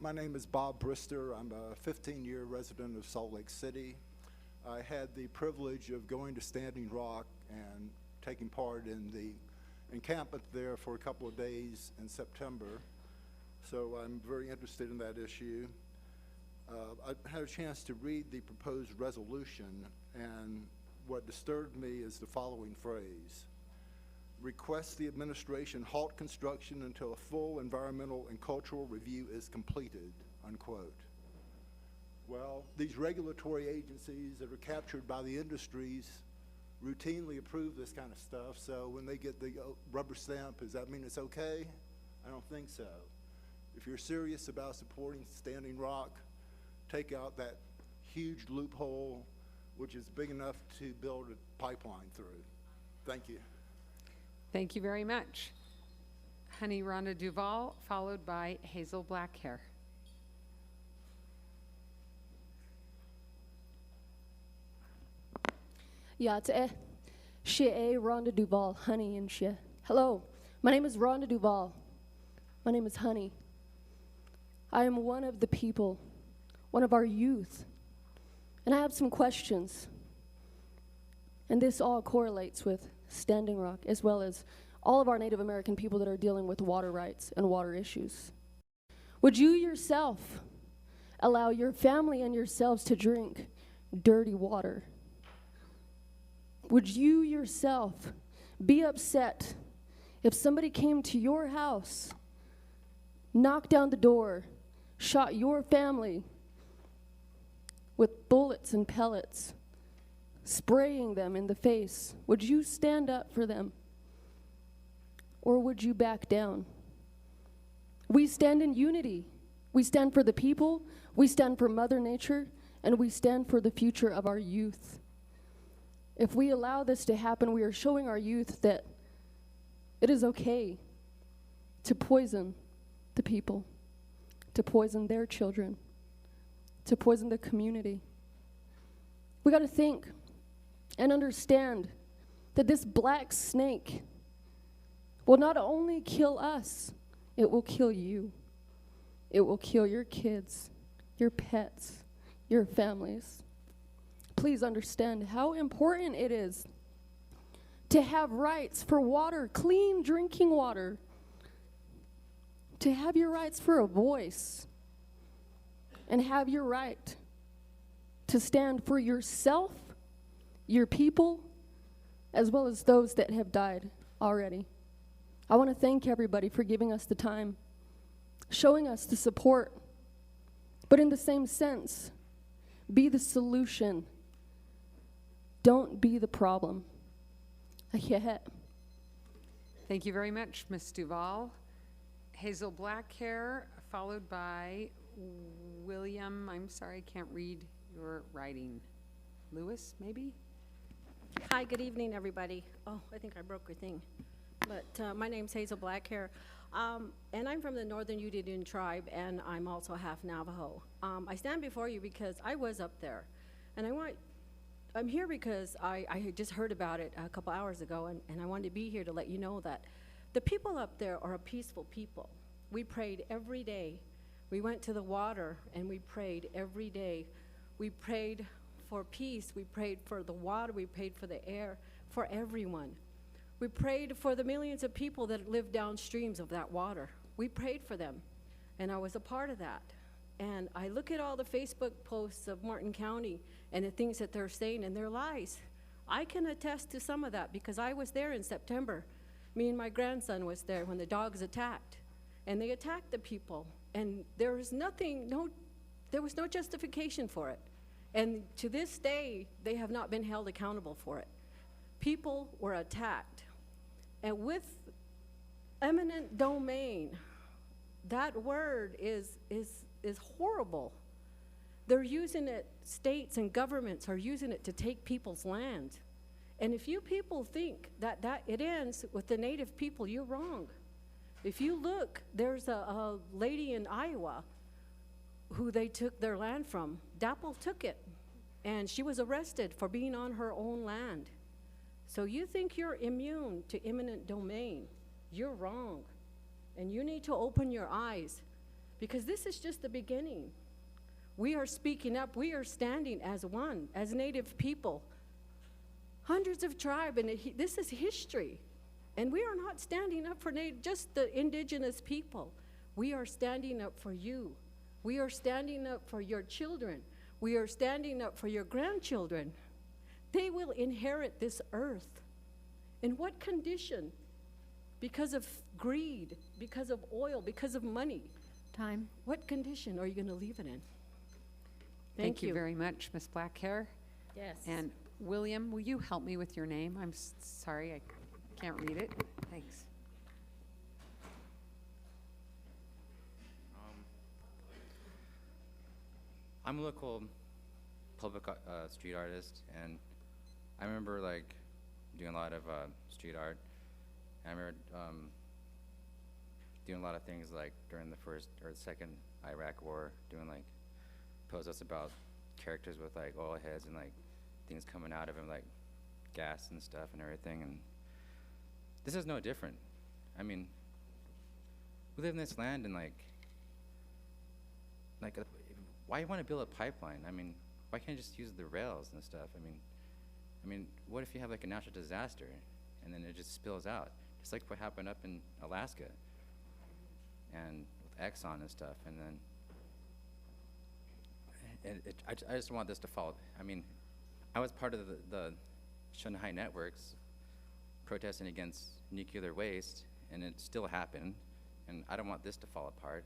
My name is Bob Brister. I'm a 15-year resident of Salt Lake City. I had the privilege of going to Standing Rock and taking part in the encampment there for a couple of days in September. So I'm very interested in that issue. I had a chance to read the proposed resolution, and what disturbed me is the following phrase: request the administration halt construction until a full environmental and cultural review is completed, unquote. Well, these regulatory agencies that are captured by the industries routinely approve this kind of stuff, so when they get the rubber stamp, does that mean it's okay? I don't think so. If you're serious about supporting Standing Rock, take out that huge loophole, which is big enough to build a pipeline through. Thank you. Thank you very much. Honey Rhonda Duvall, followed by Hazel Blackhair. Yate, she Rhonda Duvall, Honey and she. Hello, my name is Rhonda Duvall. My name is Honey. I am one of the people, one of our youth, and I have some questions. And this all correlates with Standing Rock, as well as all of our Native American people that are dealing with water rights and water issues. Would you yourself allow your family and yourselves to drink dirty water? Would you yourself be upset if somebody came to your house, knocked down the door, shot your family with bullets and pellets, spraying them in the face? Would you stand up for them? Or would you back down? We stand in unity. We stand for the people, we stand for Mother Nature, and we stand for the future of our youth. If we allow this to happen, we are showing our youth that it is okay to poison the people, to poison their children, to poison the community. We got to think and understand that this black snake will not only kill us, it will kill you. It will kill your kids, your pets, your families. please understand how important it is to have rights for water, clean drinking water, to have your rights for a voice, and have your right to stand for yourself, your people, as well as those that have died already. I want to thank everybody for giving us the time, showing us the support, but in the same sense, be the solution. Don't be the problem. Thank you very much, Ms. Duval. Hazel Blackhair, followed by William, I'm sorry, I can't read your writing. Lewis, maybe? Hi, good evening, everybody. Oh, I think I broke your thing. But my name's Hazel Blackhair, and I'm from the Northern Ute Indian tribe, and I'm also half Navajo. I stand before you because I was up there, and I'm here because I had just heard about it a couple hours ago, and I wanted to be here to let you know that the people up there are a peaceful people. We prayed every day. We went to the water, and we prayed every day. We prayed for peace. We prayed for the water. We prayed for the air, for everyone. We prayed for the millions of people that live downstreams of that water. We prayed for them, and I was a part of that. And I look at all the Facebook posts of Martin County and the things that they're saying, and they're lies. I can attest to some of that because I was there in September. Me and my grandson was there when the dogs attacked, and they attacked the people, and there was there was no justification for it. And to this day, they have not been held accountable for it. People were attacked. And with eminent domain, that word is horrible. They're using it, states and governments are using it to take people's land. And if you people think that it ends with the native people, you're wrong. If you look, there's a lady in Iowa who they took their land from. DAPL took it, and she was arrested for being on her own land. So you think you're immune to eminent domain. You're wrong. And you need to open your eyes, because this is just the beginning. We are speaking up. We are standing as one, as Native people. Hundreds of tribes, and this is history. And we are not standing up for just the indigenous people. We are standing up for you. We are standing up for your children. We are standing up for your grandchildren. They will inherit this earth. In what condition? Because of greed, because of oil, because of money. Time. What condition are you going to leave it in? Thank you very much, Ms. Blackhair. Yes. And William, will you help me with your name? I'm sorry, I can't read it. Thanks. I'm a local public street artist, and I remember like doing a lot of street art. I remember doing a lot of things like during the first or the second Iraq War, doing like posts about characters with like oil heads and like things coming out of them, like gas and stuff and everything. And this is no different. I mean, we live in this land, and like why you want to build a pipeline? I mean, why can't you just use the rails and stuff? I mean, what if you have like a natural disaster and then it just spills out? Just like what happened up in Alaska and with Exxon and stuff. And then I just want this to follow. I mean, I was part of the Shanghai networks protesting against nuclear waste, and it still happened. And I don't want this to fall apart,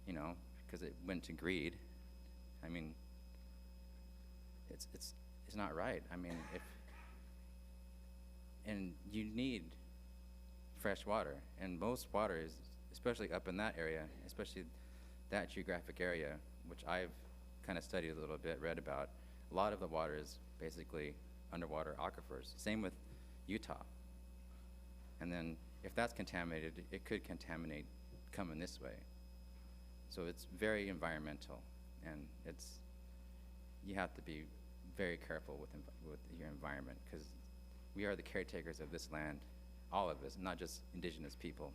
you know, because it went to greed. I mean, it's not right. I mean, and you need fresh water, and most water is, especially up in that area, especially that geographic area, which I've kind of studied a little bit, read about. A lot of the water is basically underwater aquifers. Same with Utah. And then if that's contaminated, it could contaminate coming this way. So it's very environmental, and you have to be very careful with your environment, because we are the caretakers of this land, all of us, not just indigenous people,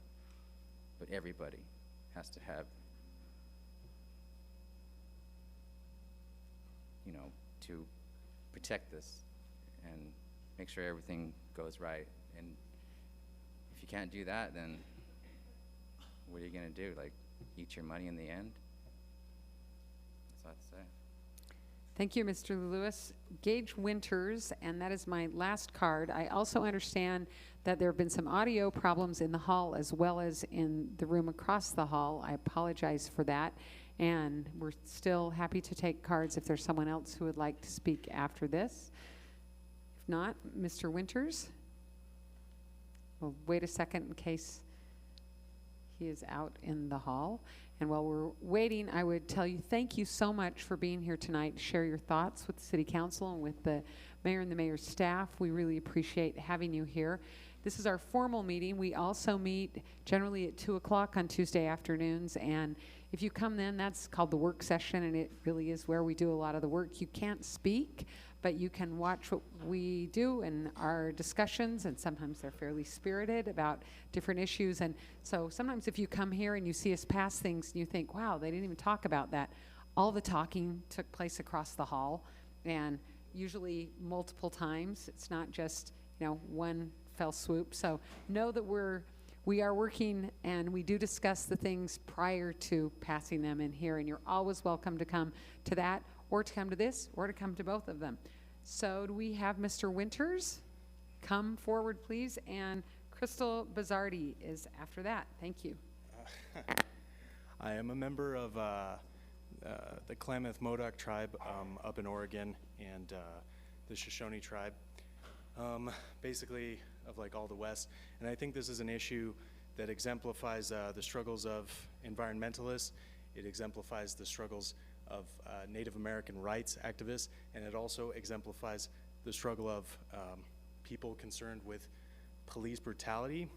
but everybody has to have, you know, to protect this and make sure everything goes right. And if you can't do that, then what are you gonna do? Like, eat your money in the end? That's all I have to say. Thank you, Mr. Lewis. Gage Winters, and that is my last card. I also understand that there have been some audio problems in the hall as well as in the room across the hall. I apologize for that. And we're still happy to take cards if there's someone else who would like to speak after this. If not, Mr. Winters? We'll wait a second in case he is out in the hall. And while we're waiting, I would tell you thank you so much for being here tonight to share your thoughts with the City Council and with the Mayor and the Mayor's staff. We really appreciate having you here. This is our formal meeting. We also meet generally at 2 o'clock on Tuesday afternoons. And if you come then, that's called the work session, and it really is where we do a lot of the work. You can't speak, but you can watch what we do in our discussions, and sometimes they're fairly spirited about different issues. And so sometimes if you come here and you see us pass things and you think, wow, they didn't even talk about that, all the talking took place across the hall, and usually multiple times. It's not just, one fell swoop. So know that we are working, and we do discuss the things prior to passing them in here, and you're always welcome to come to that, or to come to this, or to come to both of them. So do we have Mr. Winters? Come forward, please. And Crystal Bazardi is after that. Thank you. I am a member of the Klamath-Modoc tribe up in Oregon, and the Shoshone tribe, basically of like all the West. And I think this is an issue that exemplifies the struggles of environmentalists. It exemplifies the struggles of Native American rights activists, and it also exemplifies the struggle of people concerned with police brutality.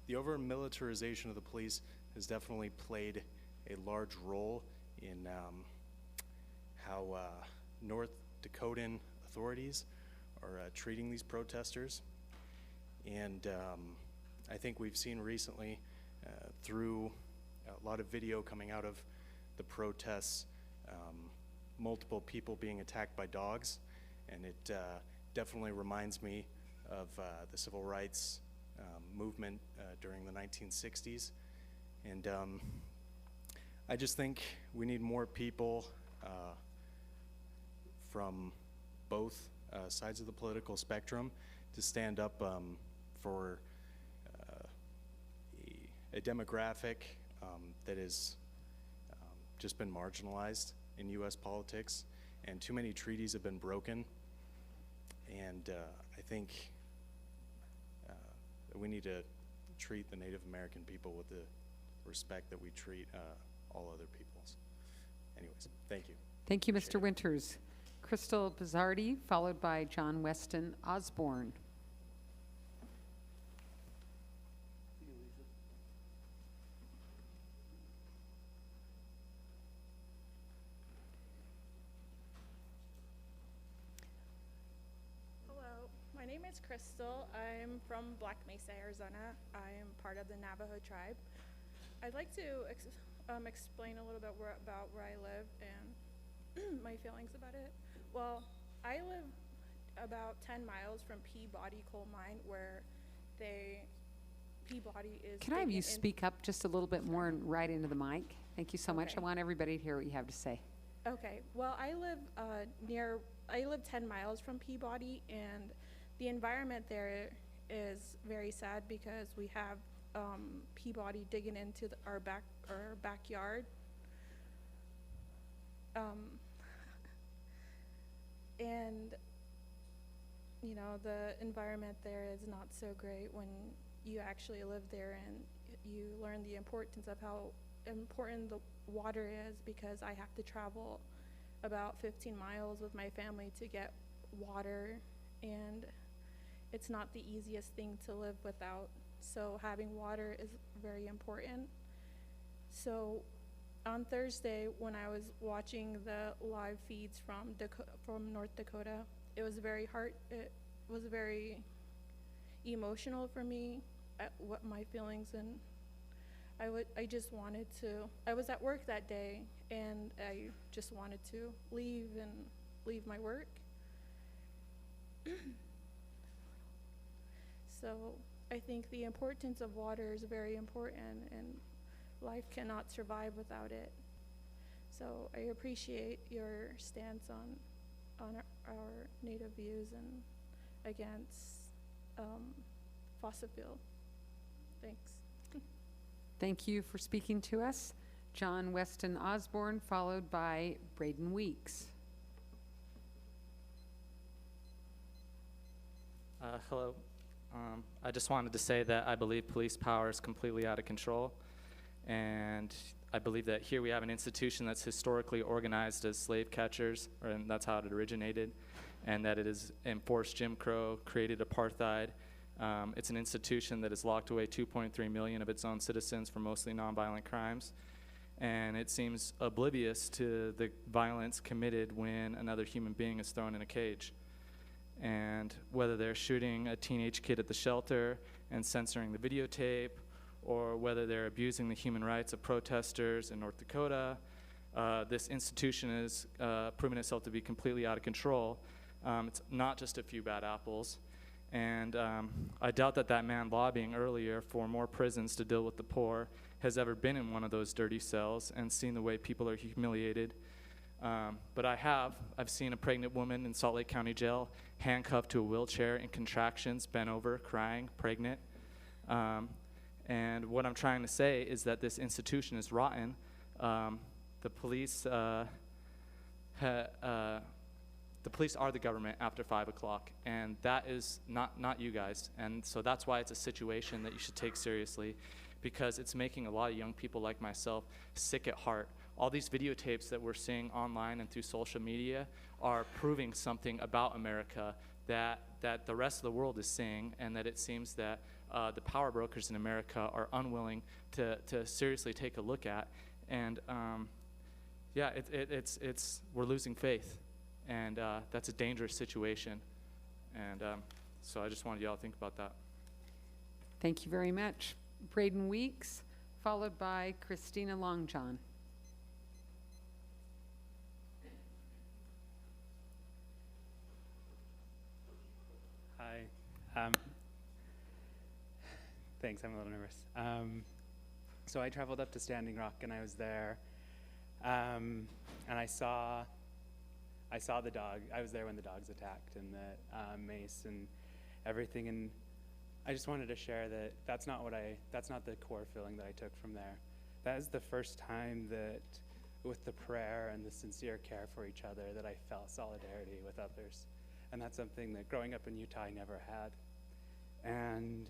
The over-militarization of the police has definitely played a large role in how North Dakotan authorities are treating these protesters. And I think we've seen recently through a lot of video coming out of the protests, multiple people being attacked by dogs, and it definitely reminds me of the civil rights movement during the 1960s. And I just think we need more people from both sides of the political spectrum to stand up for a demographic that has just been marginalized in U.S. politics, and too many treaties have been broken. And I think we need to treat the Native American people with the respect that we treat all other peoples. Anyways, thank you. Thank you, Mr. Winters. Crystal Bazardi, followed by John Weston Osborne. Hello, my name is Crystal. I'm from Black Mesa, Arizona. I am part of the Navajo tribe. I'd like to explain a little bit about where I live and my feelings about it. Well, I live about 10 miles from Peabody Coal Mine, where Peabody is. Can I have you speak up just a little bit more and right into the mic? Thank you so much. I want everybody to hear what you have to say. Okay. Well, I live 10 miles from Peabody, and the environment there is very sad because we have Peabody digging into our backyard. And the environment there is not so great when you actually live there, and you learn the importance of how important the water is, because I have to travel about 15 miles with my family to get water, and it's not the easiest thing to live without. So having water is very important. So on Thursday, when I was watching the live feeds from North Dakota, it was very emotional for me at what my feelings, and I just wanted to. I was at work that day, and I just wanted to leave and leave my work. So I think the importance of water is very important, and life cannot survive without it. So I appreciate your stance on our Native views and against fossil fuel. Thanks. Thank you for speaking to us. John Weston Osborne, followed by Braden Weeks. Hello. I just wanted to say that I believe police power is completely out of control. And I believe that here we have an institution that's historically organized as slave catchers, and that's how it originated, and that it has enforced Jim Crow, created apartheid. It's an institution that has locked away 2.3 million of its own citizens for mostly nonviolent crimes. And it seems oblivious to the violence committed when another human being is thrown in a cage. And whether they're shooting a teenage kid at the shelter and censoring the videotape, or whether they're abusing the human rights of protesters in North Dakota, this institution has proven itself to be completely out of control. It's not just a few bad apples. And I doubt that that man lobbying earlier for more prisons to deal with the poor has ever been in one of those dirty cells and seen the way people are humiliated. But I've seen a pregnant woman in Salt Lake County Jail handcuffed to a wheelchair in contractions, bent over, crying, pregnant. And what I'm trying to say is that this institution is rotten. The police are the government after 5 o'clock, and that is not you guys. And so that's why it's a situation that you should take seriously, because it's making a lot of young people like myself sick at heart. All these videotapes that we're seeing online and through social media are proving something about America that the rest of the world is seeing, and that it seems that the power brokers in America are unwilling to seriously take a look at. And yeah, we're losing faith, and that's a dangerous situation. And so I just wanted y'all to think about that. Thank you very much. Braden Weeks, followed by Christina Longjohn. Hi. Thanks, I'm a little nervous. So I traveled up to Standing Rock, and I was there, and I saw the dog. I was there when the dogs attacked, and the mace and everything, and I just wanted to share that that's not the core feeling that I took from there. That is the first time that, with the prayer and the sincere care for each other, that I felt solidarity with others. And that's something that growing up in Utah I never had. And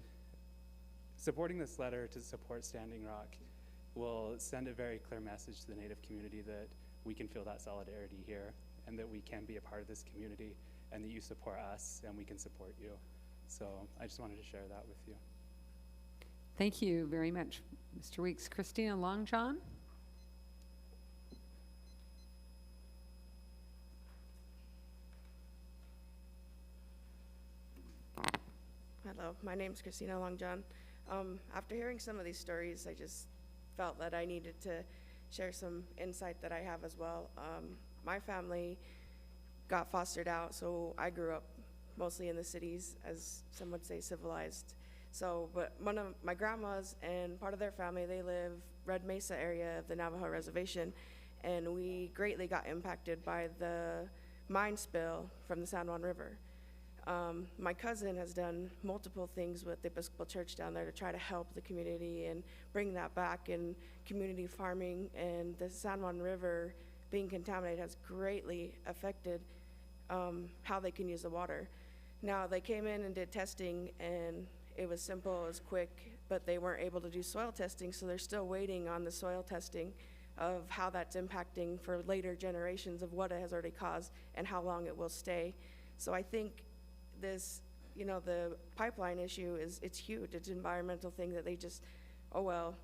supporting this letter to support Standing Rock will send a very clear message to the Native community that we can feel that solidarity here, and that we can be a part of this community, and that you support us and we can support you. So I just wanted to share that with you. Thank you very much, Mr. Weeks. Christina Longjohn. Hello, my name is Christina Longjohn. After hearing some of these stories, I just felt that I needed to share some insight that I have as well. My family got fostered out, so I grew up mostly in the cities, as some would say civilized. So, but one of my grandmas and part of their family, they live Red Mesa area of the Navajo Reservation, and we greatly got impacted by the mine spill from the San Juan River. My cousin has done multiple things with the Episcopal Church down there to try to help the community and bring that back in community farming, and the San Juan River being contaminated has greatly affected how they can use the water. Now, they came in and did testing, and it was simple, it was quick, but they weren't able to do soil testing, so they're still waiting on the soil testing of how that's impacting for later generations of what it has already caused and how long it will stay. So I think this, you know, the pipeline issue it's huge. It's an environmental thing that they just, oh well,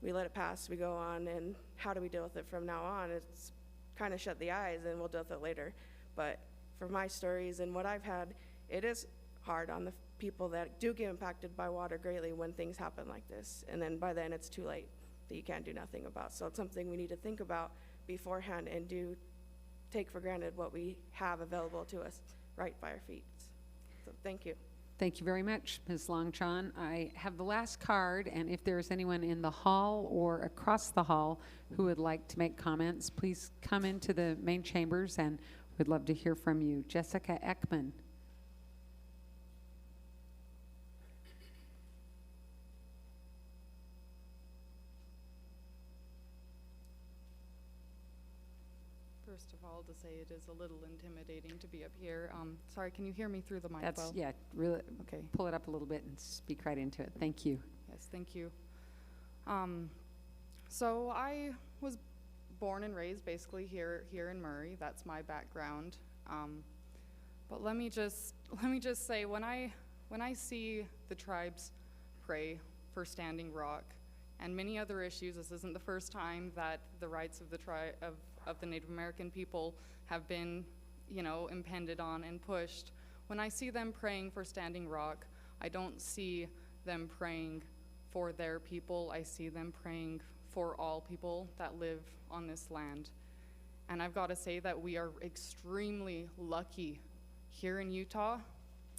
we let it pass, we go on, and how do we deal with it from now on? It's kind of shut the eyes and we'll deal with it later. But for my stories and what I've had, it is hard on the people that do get impacted by water greatly when things happen like this. And then by then it's too late that you can't do nothing about. So it's something we need to think about beforehand and do take for granted what we have available to us right by our feet. So thank you. Thank you very much, Ms. Longchan. I have the last card, and if there's anyone in the hall or across the hall who would like to make comments, please come into the main chambers, and we'd love to hear from you. Jessica Ekman. First of all, to say it is a little intimidating to be up here. Sorry, can you hear me through the mic? That's, though? yeah, really, Okay. pull it up a little bit and speak right into it. Thank you. Yes, thank you. So I was born and raised basically here in Murray. That's my background. But let me just say, when I see the tribes pray for Standing Rock and many other issues, this isn't the first time that the rights of the Native American people have been, impended on and pushed. When I see them praying for Standing Rock, I don't see them praying for their people. I see them praying for all people that live on this land. And I've got to say that we are extremely lucky here in Utah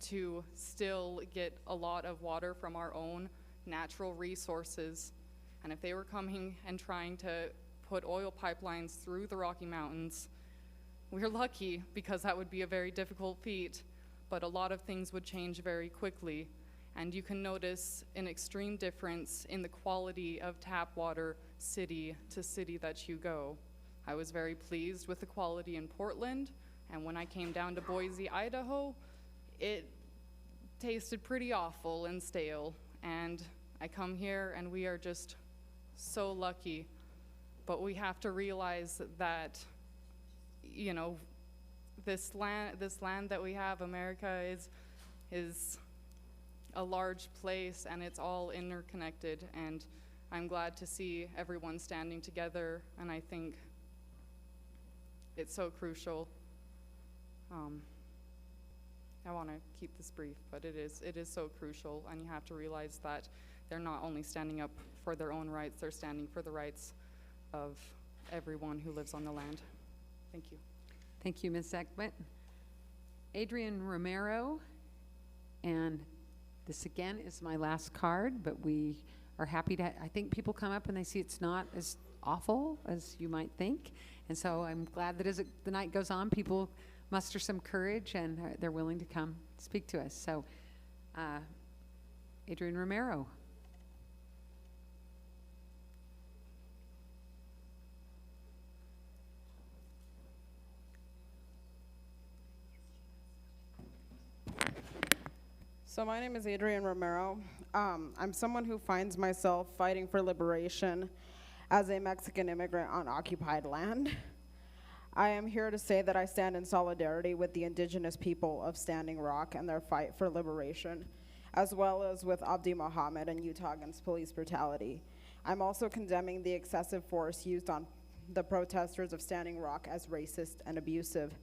to still get a lot of water from our own natural resources. And if they were coming and trying to put oil pipelines through the Rocky Mountains, we're lucky, because that would be a very difficult feat, but a lot of things would change very quickly. And you can notice an extreme difference in the quality of tap water city to city that you go. I was very pleased with the quality in Portland, and when I came down to Boise, Idaho, it tasted pretty awful and stale. And I come here and we are just so lucky. But we have to realize that, this land that we have, America, is a large place, and it's all interconnected. And I'm glad to see everyone standing together, and I think it's so crucial. I want to keep this brief, but it is so crucial, and you have to realize that they're not only standing up for their own rights, they're standing for the rights of everyone who lives on the land. Thank you. Thank you, Ms. Ekman. Adrian Romero, and this again is my last card, but we are happy to, I think people come up and they see it's not as awful as you might think. And so I'm glad that as the night goes on, people muster some courage and they're willing to come speak to us. So, Adrian Romero. So my name is Adrian Romero. I'm someone who finds myself fighting for liberation as a Mexican immigrant on occupied land. I am here to say that I stand in solidarity with the indigenous people of Standing Rock and their fight for liberation, as well as with Abdi Mohammed and Utah against police brutality. I'm also condemning the excessive force used on the protesters of Standing Rock as racist and abusive.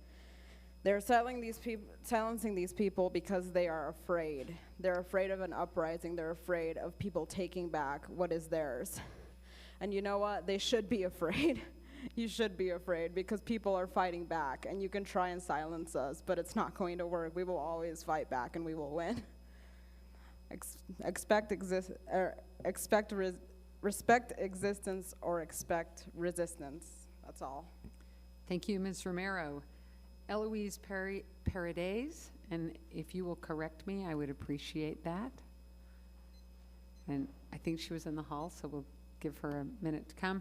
They're silencing these people because they are afraid. They're afraid of an uprising. They're afraid of people taking back what is theirs. And you know what? They should be afraid. You should be afraid, because people are fighting back, and you can try and silence us, but it's not going to work. We will always fight back, and we will win. Respect existence or expect resistance. That's all. Thank you, Ms. Romero. Eloise Paredes, and if you will correct me, I would appreciate that. And I think she was in the hall, so we'll give her a minute to come.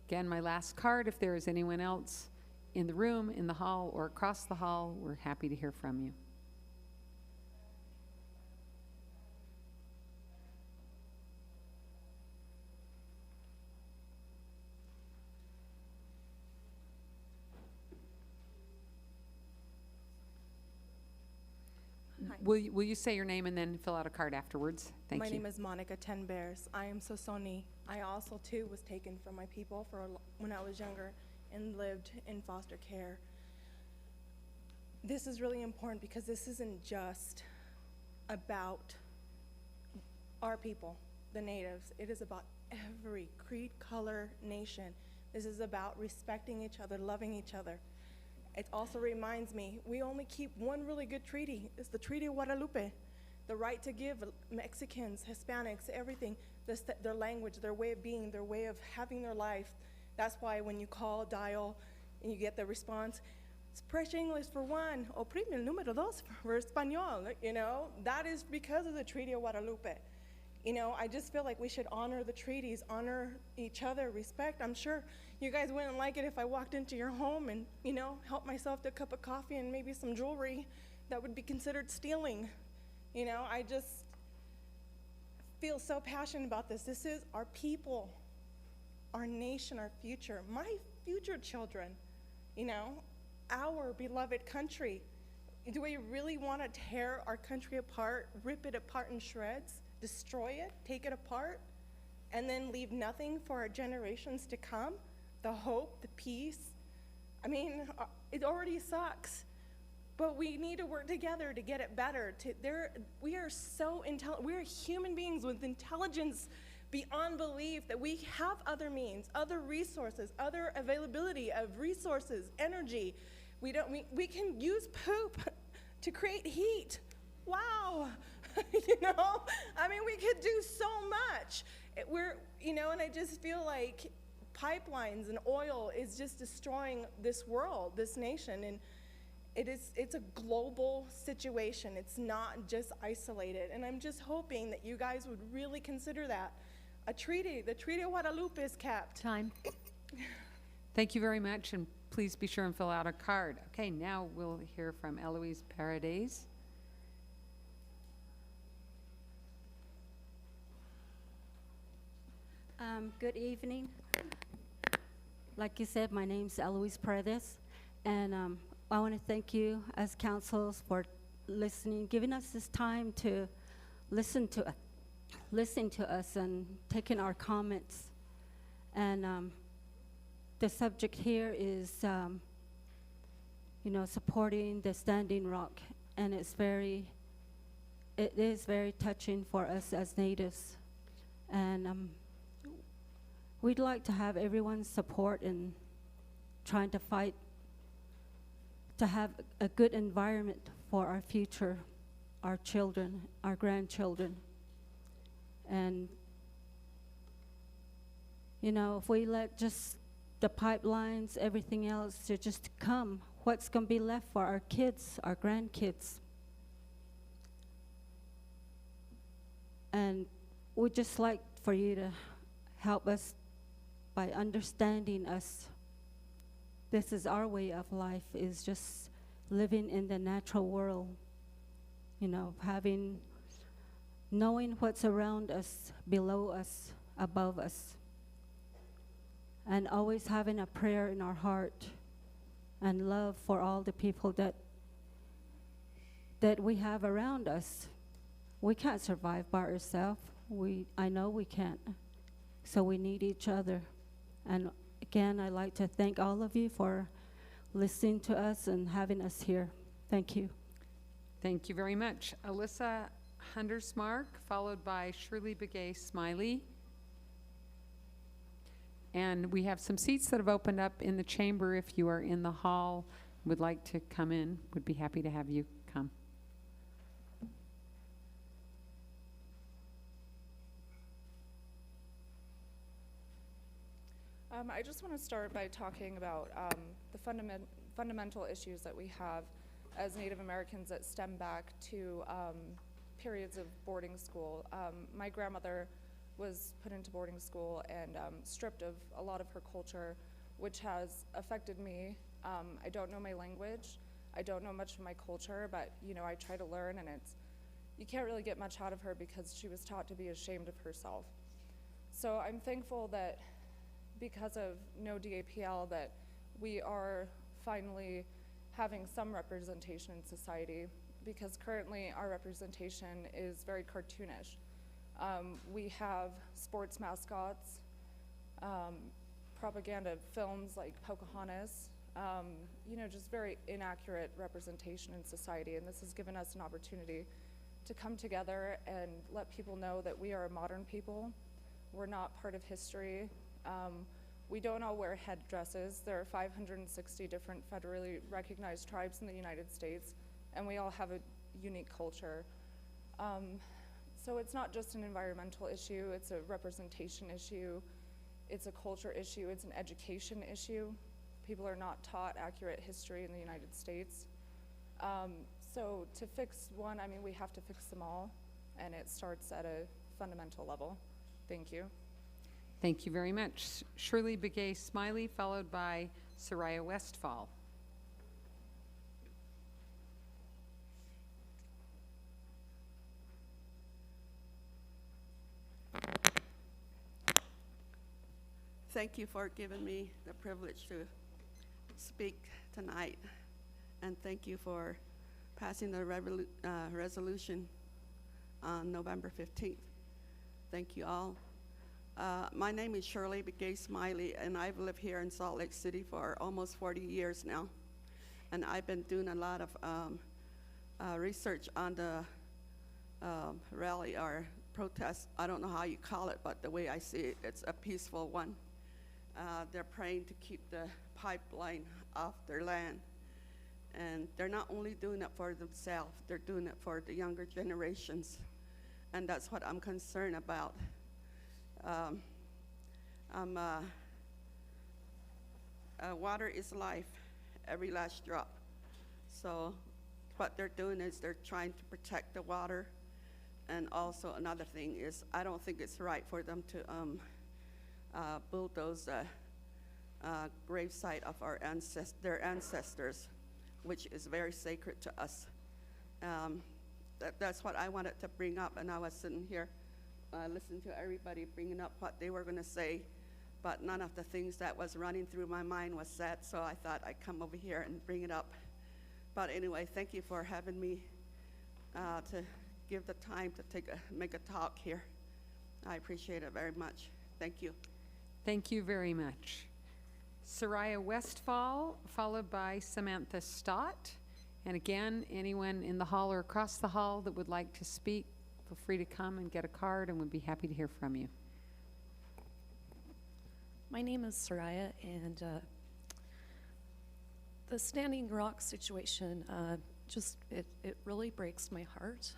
Again, my last card, if there is anyone else in the room, in the hall, or across the hall, we're happy to hear from you. Will you say your name and then fill out a card afterwards? Thank you. My name is Monica Ten Bears. I am Sosoni. I also, too, was taken from my people when I was younger and lived in foster care. This is really important because this isn't just about our people, the natives. It is about every creed, color, nation. This is about respecting each other, loving each other. it also reminds me, we only keep one really good treaty. It's the Treaty of Guadalupe. The right to give Mexicans, Hispanics, everything, their language, their way of being, their way of having their life. That's why when you call, dial, and you get the response, press English for one, oprime el número dos for Espanol, you know? That is because of the Treaty of Guadalupe. You know, I just feel like we should honor the treaties, honor each other, respect. I'm sure you guys wouldn't like it if I walked into your home and, you know, helped myself to a cup of coffee and maybe some jewelry. That would be considered stealing. You know, I just feel so passionate about this. This is our people, our nation, our future, my future children, you know, our beloved country. Do we really want to tear our country apart, rip it apart in shreds, destroy it, take it apart, and then leave nothing for our generations to come? The hope, the peace. I mean, it already sucks. But we need to work together to get it better. We are so intelligent. We are human beings with intelligence beyond belief that we have other means, other resources, other availability of resources, energy. We can use poop to create heat. Wow. You know, I mean, we could do so much. You know, and I just feel like pipelines and oil is just destroying this world, this nation, and it's a global situation. It's not just isolated, and I'm just hoping that you guys would really consider that. The Treaty of Guadalupe is kept. Time. Thank you very much, and please be sure and fill out a card. Okay, now we'll hear from Eloise Paredes. Good evening. Like you said, my name's Eloise Paredes, and I want to thank you as councils for listening, giving us this time to listen to us and taking our comments. And the subject here is, you know, supporting the Standing Rock, and it is very touching for us as natives. And we'd like to have everyone's support in trying to fight to have a good environment for our future, our children, our grandchildren. And, you know, if we let just the pipelines, everything else to just come, what's going to be left for our kids, our grandkids? And we'd just like for you to help us by understanding us. This is our way of life, is just living in the natural world, you know, knowing what's around us, below us, above us, and always having a prayer in our heart and love for all the people that we have around us. We can't survive by ourselves. I know we can't. So we need each other. And again, I'd like to thank all of you for listening to us and having us here. Thank you. Thank you very much. Alyssa Hundersmark, followed by Shirley Begay Smiley. And we have some seats that have opened up in the chamber. If you are in the hall, would like to come in, would be happy to have you come. I just want to start by talking about the fundamental issues that we have as Native Americans that stem back to periods of boarding school. My grandmother was put into boarding school and stripped of a lot of her culture, which has affected me. I don't know my language. I don't know much of my culture, but you know, I try to learn, and you can't really get much out of her because she was taught to be ashamed of herself. So I'm thankful that because of No DAPL that we are finally having some representation in society, because currently our representation is very cartoonish. We have sports mascots, propaganda films like Pocahontas, you know, just very inaccurate representation in society, and this has given us an opportunity to come together and let people know that we are a modern people. We're not part of history. We don't all wear headdresses. There are 560 different federally recognized tribes in the United States, and we all have a unique culture. So it's not just an environmental issue, it's a representation issue, it's a culture issue, it's an education issue. People are not taught accurate history in the United States. So to fix one, I mean, we have to fix them all, and it starts at a fundamental level. Thank you. Thank you very much. Shirley Begay Smiley, followed by Soraya Westfall. Thank you for giving me the privilege to speak tonight, and thank you for passing the resolution on November 15th. Thank you all. My name is Shirley Begay Smiley, and I've lived here in Salt Lake City for almost 40 years now. And I've been doing a lot of research on the rally or protest. I don't know how you call it, but the way I see it, it's a peaceful one. They're praying to keep the pipeline off their land. And they're not only doing it for themselves, they're doing it for the younger generations. And that's what I'm concerned about. Water is life, every last drop. So what they're doing is they're trying to protect the water. And also another thing is, I don't think it's right for them to bulldoze gravesite of their ancestors, which is very sacred to us. That's what I wanted to bring up, and I was sitting here listening to everybody bringing up what they were going to say, but none of the things that was running through my mind was said, so I thought I'd come over here and bring it up. But anyway, thank you for having me to give the time to make a talk here. I appreciate it very much. Thank you. Thank you very much. Soraya Westfall, followed by Samantha Stott. And again, anyone in the hall or across the hall that would like to speak, feel free to come and get a card, and we'd be happy to hear from you. My name is Soraya, and the Standing Rock situation, it really breaks my heart.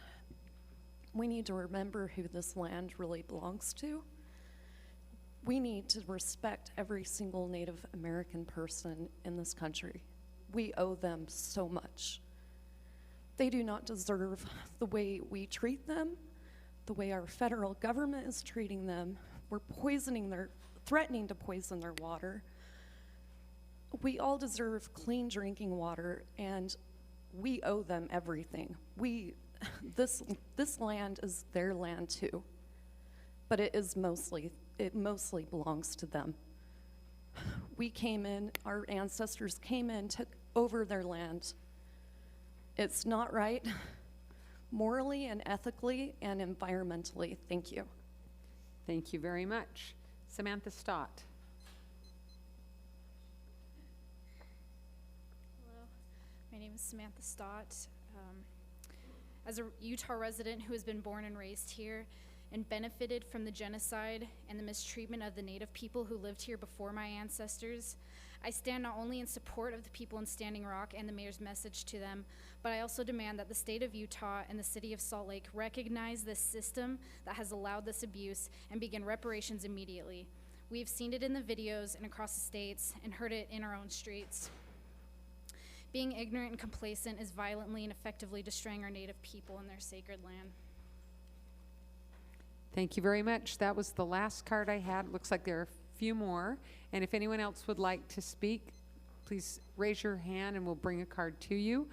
We need to remember who this land really belongs to. We need to respect every single Native American person in this country. We owe them so much. They do not deserve the way we treat them, the way our federal government is treating them. We're threatening to poison their water. We all deserve clean drinking water, and we owe them everything. This land is their land too, but it mostly belongs to them. We came in, our ancestors came in, took over their land. It's not right, morally and ethically and environmentally. Thank you. Thank you very much. Samantha Stott. Hello, my name is Samantha Stott. As a Utah resident who has been born and raised here and benefited from the genocide and the mistreatment of the Native people who lived here before my ancestors, I stand not only in support of the people in Standing Rock and the mayor's message to them, but I also demand that the state of Utah and the city of Salt Lake recognize this system that has allowed this abuse and begin reparations immediately. We've seen it in the videos and across the states and heard it in our own streets. Being ignorant and complacent is violently and effectively destroying our Native people and their sacred land. Thank you very much. That was the last card I had. Looks like there are a few more. And if anyone else would like to speak, please raise your hand and we'll bring a card to you,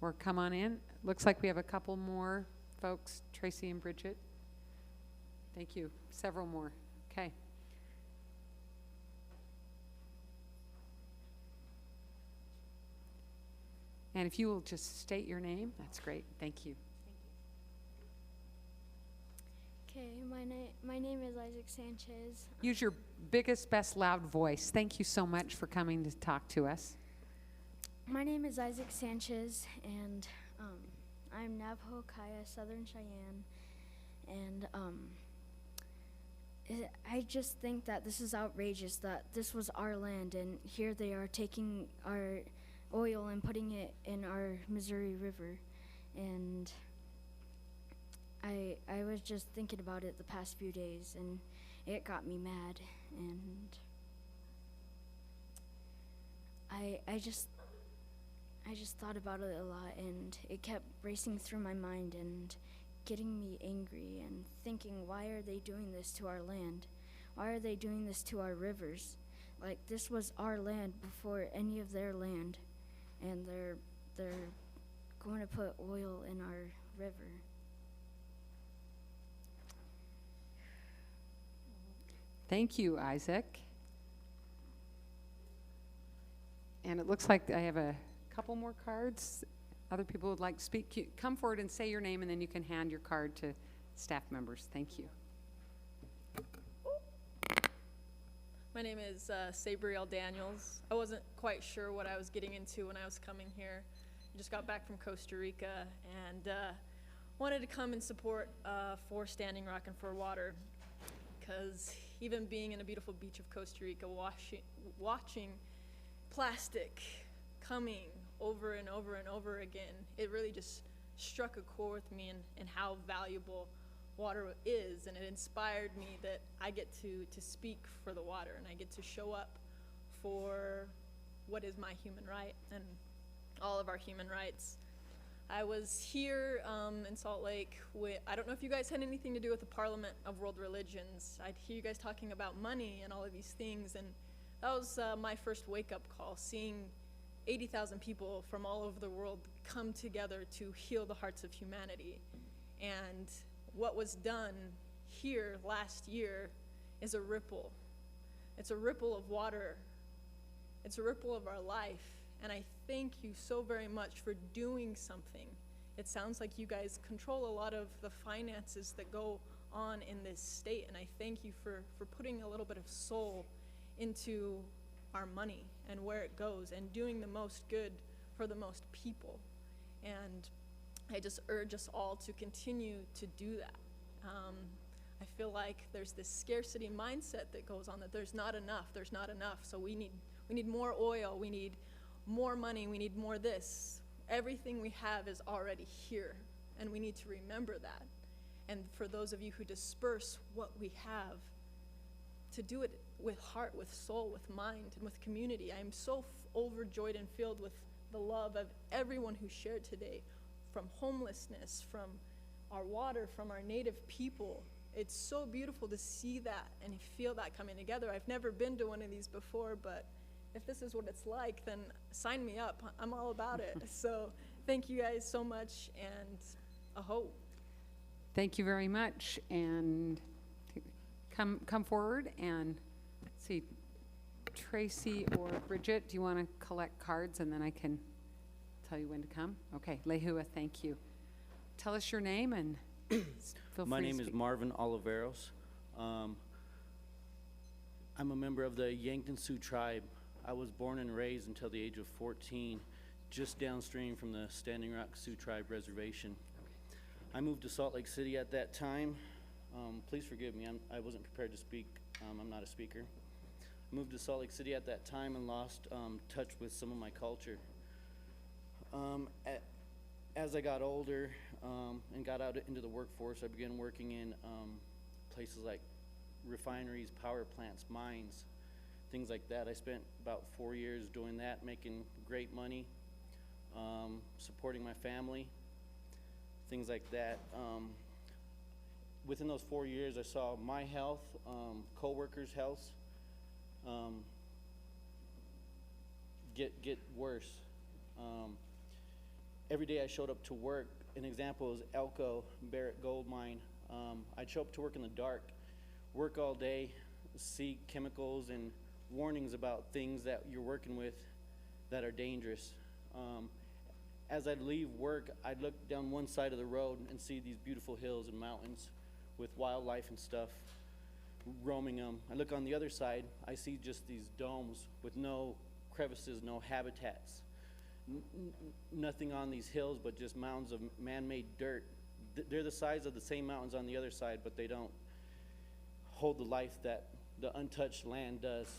or come on in. Looks like we have a couple more folks, Tracy and Bridget. Thank you. Several more. Okay. And if you will just state your name, that's great. Thank you. Okay, my name is Isaac Sanchez. Use your biggest, best loud voice. Thank you so much for coming to talk to us. My name is Isaac Sanchez, and I'm Navajo, Kaya, Southern Cheyenne, and I just think that this is outrageous, that this was our land, and here they are taking our oil and putting it in our Missouri River. And I was just thinking about it the past few days, and it got me mad, and I just thought about it a lot, and it kept racing through my mind and getting me angry and thinking, why are they doing this to our land? Why are they doing this to our rivers? Like, this was our land before any of their land, and they're going to put oil in our river. Thank you, Isaac. And it looks like I have a couple more cards. Other people would like to speak. Come forward and say your name, and then you can hand your card to staff members. Thank you. My name is Sabriel Daniels. I wasn't quite sure what I was getting into when I was coming here. I just got back from Costa Rica and wanted to come and support for Standing Rock and for water, because even being in a beautiful beach of Costa Rica, watching plastic coming over and over and over again, it really just struck a chord with me and how valuable water is, and it inspired me that I get to speak for the water, and I get to show up for what is my human right and all of our human rights. I was here in Salt Lake with, I don't know if you guys had anything to do with the Parliament of World Religions. I'd hear you guys talking about money and all of these things, and that was my first wake-up call, seeing 80,000 people from all over the world come together to heal the hearts of humanity. And what was done here last year is a ripple. It's a ripple of water. It's a ripple of our life. And I thank you so very much for doing something. It sounds like you guys control a lot of the finances that go on in this state, and I thank you for putting a little bit of soul into our money and where it goes and doing the most good for the most people. And I just urge us all to continue to do that. I feel like there's this scarcity mindset that goes on, that there's not enough, so we need more oil, we need more money, we need more this. Everything we have is already here, and we need to remember that. And for those of you who disperse what we have, to do it with heart, with soul, with mind, and with community. I am so overjoyed and filled with the love of everyone who shared today, from homelessness, from our water, from our native people. It's so beautiful to see that and feel that coming together. I've never been to one of these before, but if this is what it's like, then sign me up. I'm all about it. So thank you guys so much, and aho. Thank you very much. And come forward, and let's see, Tracy or Bridget, do you want to collect cards, and then I can tell you when to come? Okay, Lehua, thank you. Tell us your name and feel My free name to is speak. Marvin Oliveros. I'm a member of the Yankton Sioux tribe. I was born and raised until the age of 14, just downstream from the Standing Rock Sioux Tribe Reservation. I moved to Salt Lake City at that time. Please forgive me, I wasn't prepared to speak. I'm not a speaker. I moved to Salt Lake City at that time and lost touch with some of my culture. As I got older and got out into the workforce, I began working in places like refineries, power plants, mines, things like that. I spent about 4 years doing that, making great money, supporting my family, things like that. Within those 4 years, I saw my health, co-workers' health get worse. Every day I showed up to work. An example is Elko Barrett Gold Mine. I'd show up to work in the dark, work all day, see chemicals and warnings about things that you're working with that are dangerous. As I'd leave work, I'd look down one side of the road and see these beautiful hills and mountains with wildlife and stuff roaming them. I look on the other side, I see just these domes with no crevices, no habitats. Nothing on these hills but just mounds of man-made dirt. They're the size of the same mountains on the other side, but they don't hold the life that the untouched land does.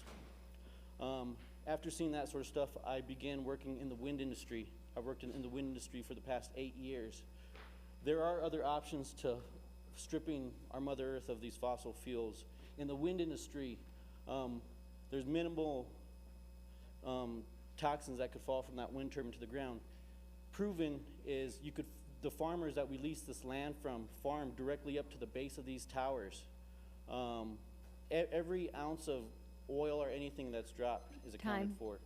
After seeing that sort of stuff, I began working in the wind industry. I've worked in the wind industry for the past 8 years. There are other options to stripping our Mother Earth of these fossil fuels. In the wind industry, there's minimal toxins that could fall from that wind turbine to the ground. Proven is the farmers that we lease this land from farm directly up to the base of these towers. Every ounce of oil or anything that's dropped is accounted for.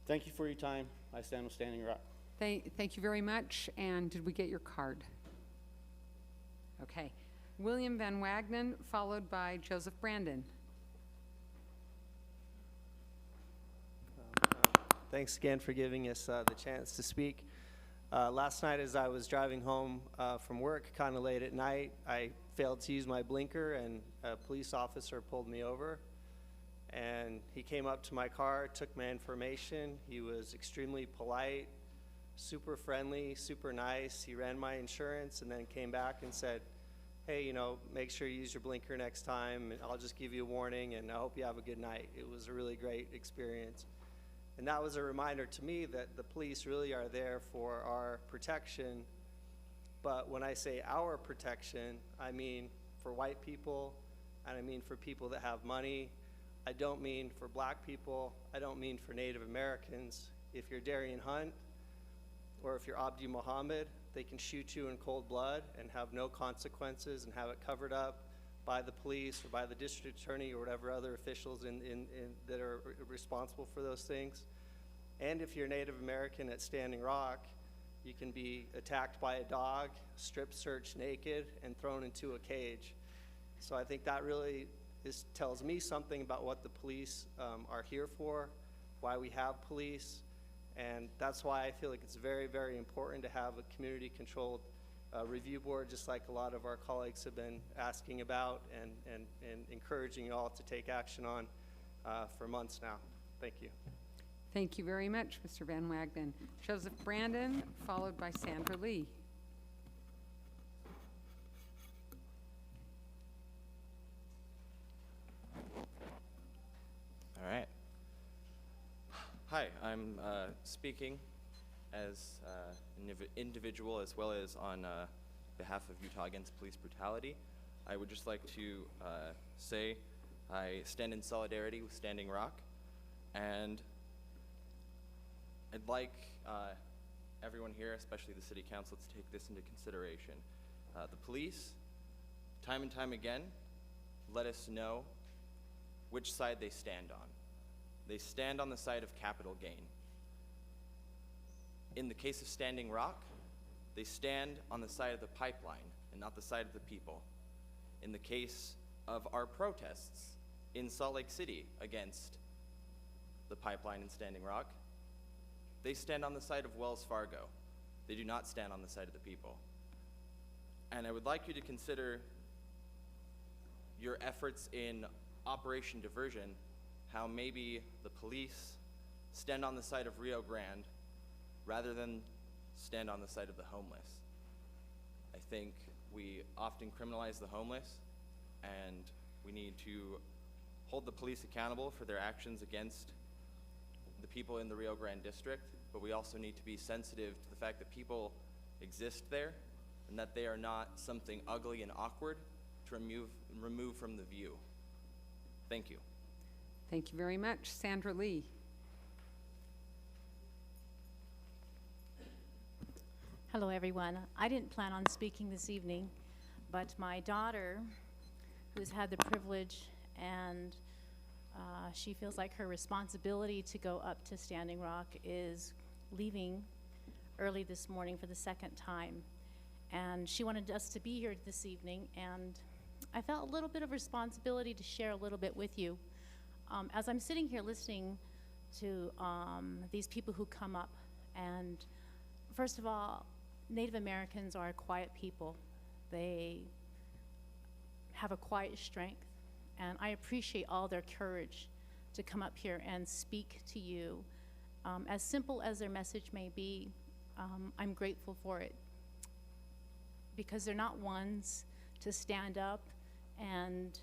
Thank you for your time. I stand with Standing Rock. Thank you very much. And did we get your card? Okay. William Van Wagenen, followed by Joseph Brandon. Thanks again for giving us the chance to speak. Last night as I was driving home from work, kind of late at night, I failed to use my blinker and a police officer pulled me over. And he came up to my car, took my information. He was extremely polite, super friendly, super nice. He ran my insurance and then came back and said, hey, you know, make sure you use your blinker next time. And I'll just give you a warning and I hope you have a good night. It was a really great experience. And that was a reminder to me that the police really are there for our protection. But when I say our protection, I mean for white people, and I mean for people that have money. I don't mean for black people. I don't mean for Native Americans. If you're Darian Hunt or if you're Abdi Muhammad, they can shoot you in cold blood and have no consequences and have it covered up by the police or by the district attorney or whatever other officials that are responsible for those things. And if you're Native American at Standing Rock, you can be attacked by a dog, strip searched naked, and thrown into a cage. So I think that really tells me something about what the police are here for, why we have police, and that's why I feel like it's very, very important to have a community-controlled review board, just like a lot of our colleagues have been asking about and encouraging you all to take action on for months now. Thank you. Thank you very much, Mr. Van Wagenen. Joseph Brandon, followed by Sandra Lee. All right. Hi, I'm speaking as an individual as well as on behalf of Utah Against Police Brutality. I would just like to say I stand in solidarity with Standing Rock, and I'd like everyone here, especially the City Council, to take this into consideration. The police, time and time again, let us know which side they stand on. They stand on the side of capital gain. In the case of Standing Rock, they stand on the side of the pipeline and not the side of the people. In the case of our protests in Salt Lake City against the pipeline in Standing Rock, they stand on the side of Wells Fargo. They do not stand on the side of the people. And I would like you to consider your efforts in Operation Diversion, how maybe the police stand on the side of Rio Grande rather than stand on the side of the homeless. I think we often criminalize the homeless, and we need to hold the police accountable for their actions against the people in the Rio Grande district, but we also need to be sensitive to the fact that people exist there and that they are not something ugly and awkward to remove from the view. Thank you. Thank you very much. Sandra Lee. Hello, everyone. I didn't plan on speaking this evening, but my daughter, who's had the privilege and she feels like her responsibility to go up to Standing Rock, is leaving early this morning for the second time. And she wanted us to be here this evening, and I felt a little bit of responsibility to share a little bit with you. As I'm sitting here listening to these people who come up, and first of all, Native Americans are a quiet people. They have a quiet strength, and I appreciate all their courage to come up here and speak to you. As simple as their message may be, I'm grateful for it, because they're not ones to stand up and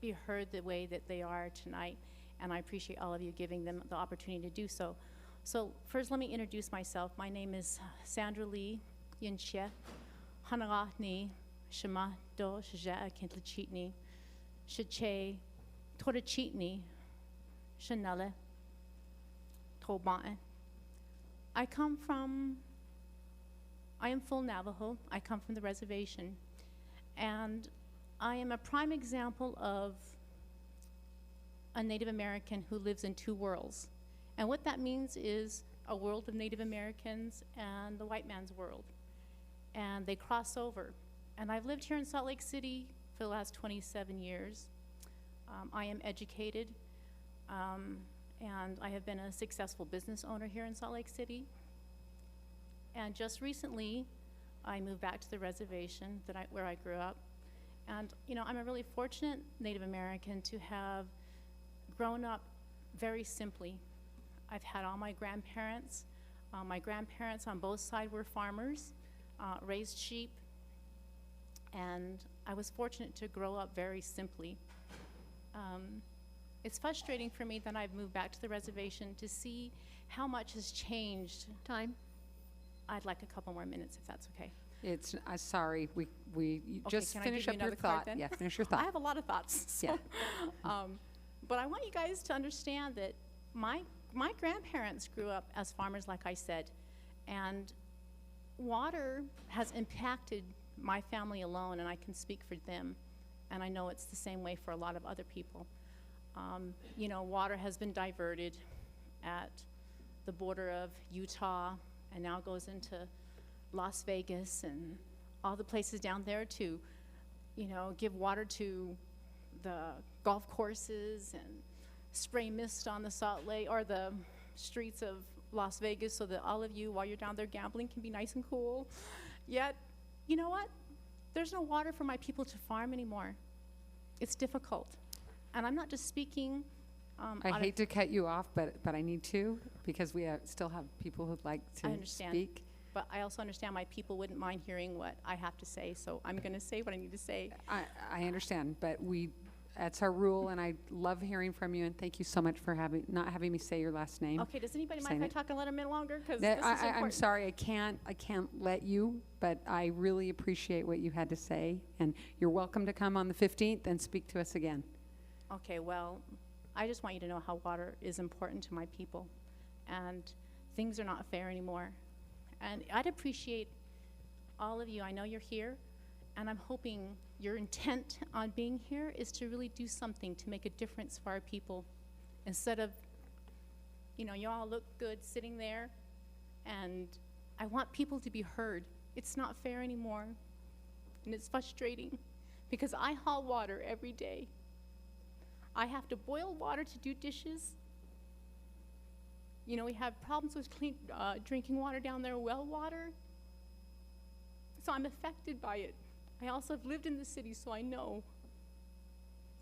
be heard the way that they are tonight. And I appreciate all of you giving them the opportunity to do so. So first, let me introduce myself. My name is Sandra Lee Yinxie. Hanarahni Shema Do Shaja Kintlachitni Shache Torachitni Shanale Toban. I am full Navajo. I come from the reservation. And I am a prime example of a Native American who lives in two worlds. And what that means is a world of Native Americans and the white man's world. And they cross over. And I've lived here in Salt Lake City for the last 27 years. I am educated, and I have been a successful business owner here in Salt Lake City. And just recently, I moved back to the reservation where I grew up. And you know, I'm a really fortunate Native American to have grown up very simply. I've had all my grandparents. My grandparents on both sides were farmers, raised sheep, and I was fortunate to grow up very simply. It's frustrating for me that I've moved back to the reservation to see how much has changed. Time? I'd like a couple more minutes, if that's okay. It's, sorry, we Okay, just can I finish give you up your another card thought. then? Yeah, finish your I thought. have a lot of thoughts. So, Yeah. but I want you guys to understand that my grandparents grew up as farmers, like I said, and water has impacted my family alone, and I can speak for them, and I know it's the same way for a lot of other people. You know, water has been diverted at the border of Utah and now goes into Las Vegas and all the places down there to, you know, give water to the golf courses and spray mist on the Salt Lake or the streets of Las Vegas so that all of you, while you're down there gambling, can be nice and cool. Yet, you know what? There's no water for my people to farm anymore. It's difficult. And I'm not just speaking I hate to cut you off, but I need to, because we still have people who'd like to I understand. speak. But I also understand my people wouldn't mind hearing what I have to say, so I'm going to say what I need to say. I understand, but that's our rule, and I love hearing from you, and thank you so much for not having me say your last name. Okay, does anybody mind Saying if I it. talk a little bit longer? Because That- this is important. I'm sorry, I can't let you, but I really appreciate what you had to say, and you're welcome to come on the 15th and speak to us again. Okay, well, I just want you to know how water is important to my people, and things are not fair anymore. And I'd appreciate all of you. I know you're here, and I'm hoping your intent on being here is to really do something to make a difference for our people, instead of, you know, you all look good sitting there, and I want people to be heard. It's not fair anymore, and it's frustrating, because I haul water every day. I have to boil water to do dishes. You know, we have problems with clean drinking water down there, well water. So I'm affected by it. I also have lived in the city, so I know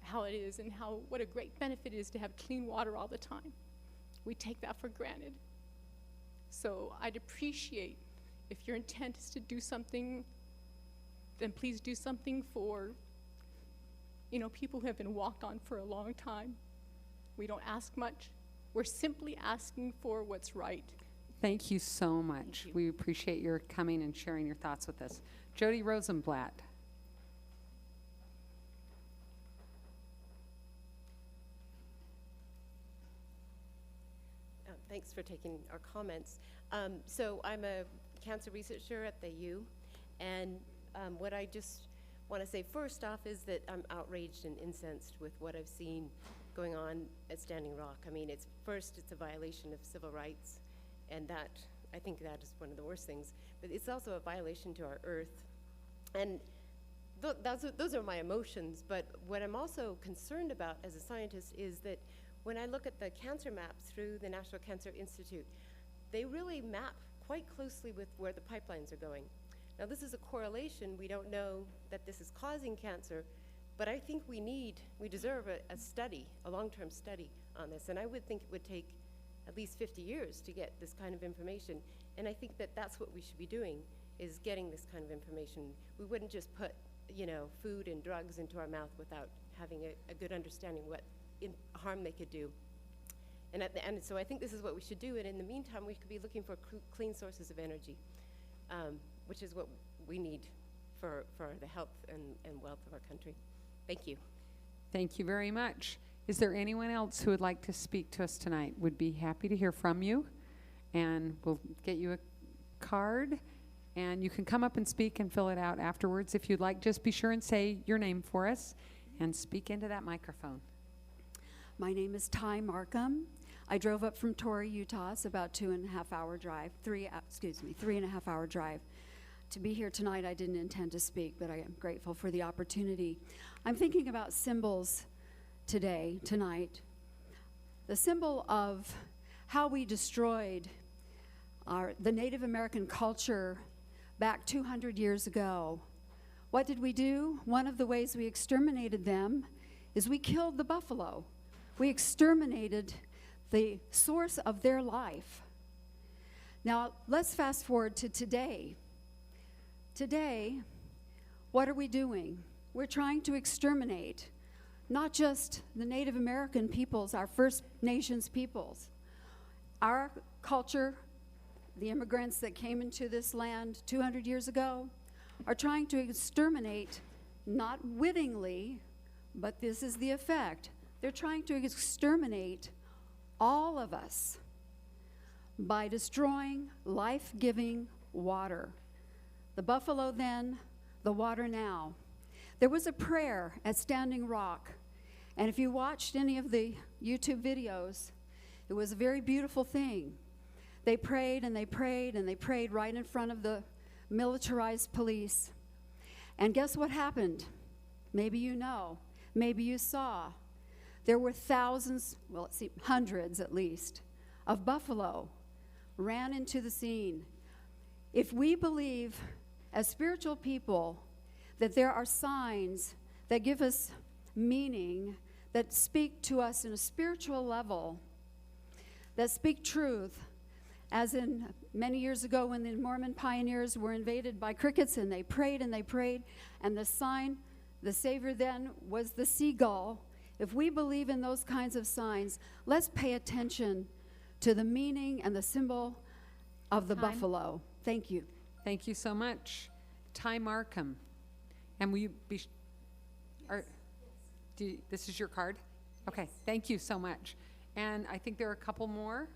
how it is and what a great benefit it is to have clean water all the time. We take that for granted. So I'd appreciate if your intent is to do something, then please do something for, you know, people who have been walked on for a long time. We don't ask much. We're simply asking for what's right. Thank you so much. We appreciate your coming and sharing your thoughts with us. Jody Rosenblatt. Thanks for taking our comments. So I'm a cancer researcher at the U, and what I just want to say first off is that I'm outraged and incensed with what I've seen going on at Standing Rock. I mean, it's a violation of civil rights, and I think that is one of the worst things, but it's also a violation to our earth. And those are my emotions, but what I'm also concerned about as a scientist is that when I look at the cancer maps through the National Cancer Institute, they really map quite closely with where the pipelines are going. Now, this is a correlation. We don't know that this is causing cancer, but I think we deserve a study, a long-term study on this, and I would think it would take at least 50 years to get this kind of information, and I think that that's what we should be doing, is getting this kind of information. We wouldn't just put food and drugs into our mouth without having a good understanding what harm they could do. And so I think this is what we should do. And in the meantime, we could be looking for clean sources of energy, which is what we need for the health and wealth of our country. Thank you. Thank you very much. Is there anyone else who would like to speak to us tonight? Would be happy to hear from you. And we'll get you a card. And you can come up and speak and fill it out afterwards. If you'd like, just be sure and say your name for us and speak into that microphone. My name is Ty Markham. I drove up from Torrey, Utah. It's about 2.5 hour drive, 3.5 hour drive. To be here tonight, I didn't intend to speak, but I am grateful for the opportunity. I'm thinking about symbols tonight. The symbol of how we destroyed the Native American culture back 200 years ago. What did we do? One of the ways we exterminated them is we killed the buffalo. We exterminated the source of their life. Now, let's fast forward to today. Today, what are we doing? We're trying to exterminate not just the Native American peoples, our First Nations peoples. Our culture, the immigrants that came into this land 200 years ago, are trying to exterminate, not wittingly, but this is the effect. They're trying to exterminate all of us by destroying life-giving water. The buffalo then, the water now. There was a prayer at Standing Rock, and if you watched any of the YouTube videos, it was a very beautiful thing. They prayed and they prayed and they prayed right in front of the militarized police. And guess what happened? Maybe you know, maybe you saw. There were hundreds at least, of buffalo ran into the scene. If we believe as spiritual people that there are signs that give us meaning, that speak to us in a spiritual level, that speak truth, as in many years ago when the Mormon pioneers were invaded by crickets and they prayed, and the sign, the Savior then was the seagull. If we believe in those kinds of signs, let's pay attention to the meaning and the symbol of the buffalo. Thank you. Thank you so much. Ty Markham. And will you be, this is your card? Okay, thank you so much. And I think there are a couple more.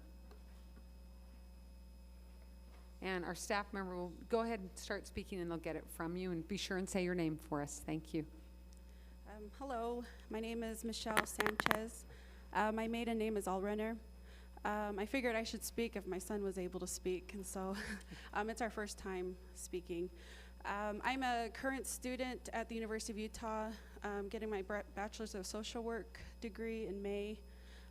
And our staff member will go ahead and start speaking, and they'll get it from you. And be sure and say your name for us. Thank you. Hello, my name is Michelle Sanchez. My maiden name is Allrenner. I figured I should speak if my son was able to speak, and so it's our first time speaking. I'm a current student at the University of Utah, getting my Bachelor's of Social Work degree in May.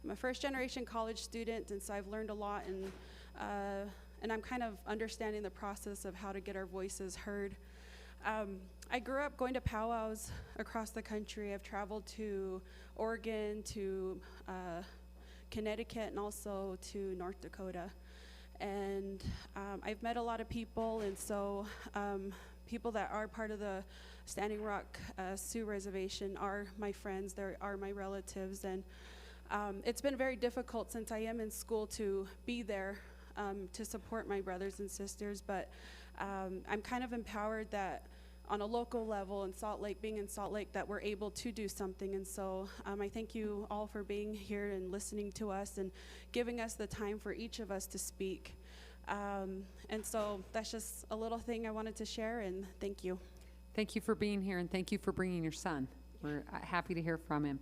I'm a first-generation college student, and so I've learned a lot, and I'm kind of understanding the process of how to get our voices heard. I grew up going to powwows across the country. I've traveled to Oregon, to Connecticut, and also to North Dakota. And I've met a lot of people, and so people that are part of the Standing Rock Sioux Reservation are my friends, they are my relatives, and it's been very difficult since I am in school to be there to support my brothers and sisters, but I'm kind of empowered that on a local level in Salt Lake, being in Salt Lake, that we're able to do something. And so I thank you all for being here and listening to us and giving us the time for each of us to speak. And so that's just a little thing I wanted to share, and thank you. Thank you for being here, and thank you for bringing your son. We're happy to hear from him.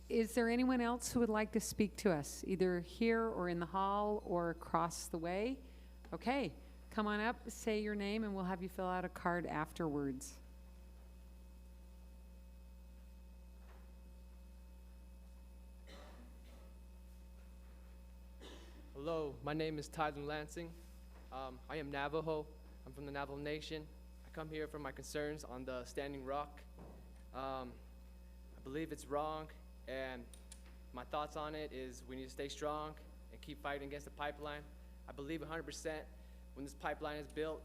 Is there anyone else who would like to speak to us, either here or in the hall or across the way? Okay. Come on up, say your name, and we'll have you fill out a card afterwards. Hello, my name is Tyler Lansing. I am Navajo. I'm from the Navajo Nation. I come here for my concerns on the Standing Rock. I believe it's wrong, and my thoughts on it is we need to stay strong and keep fighting against the pipeline. I believe 100% when this pipeline is built,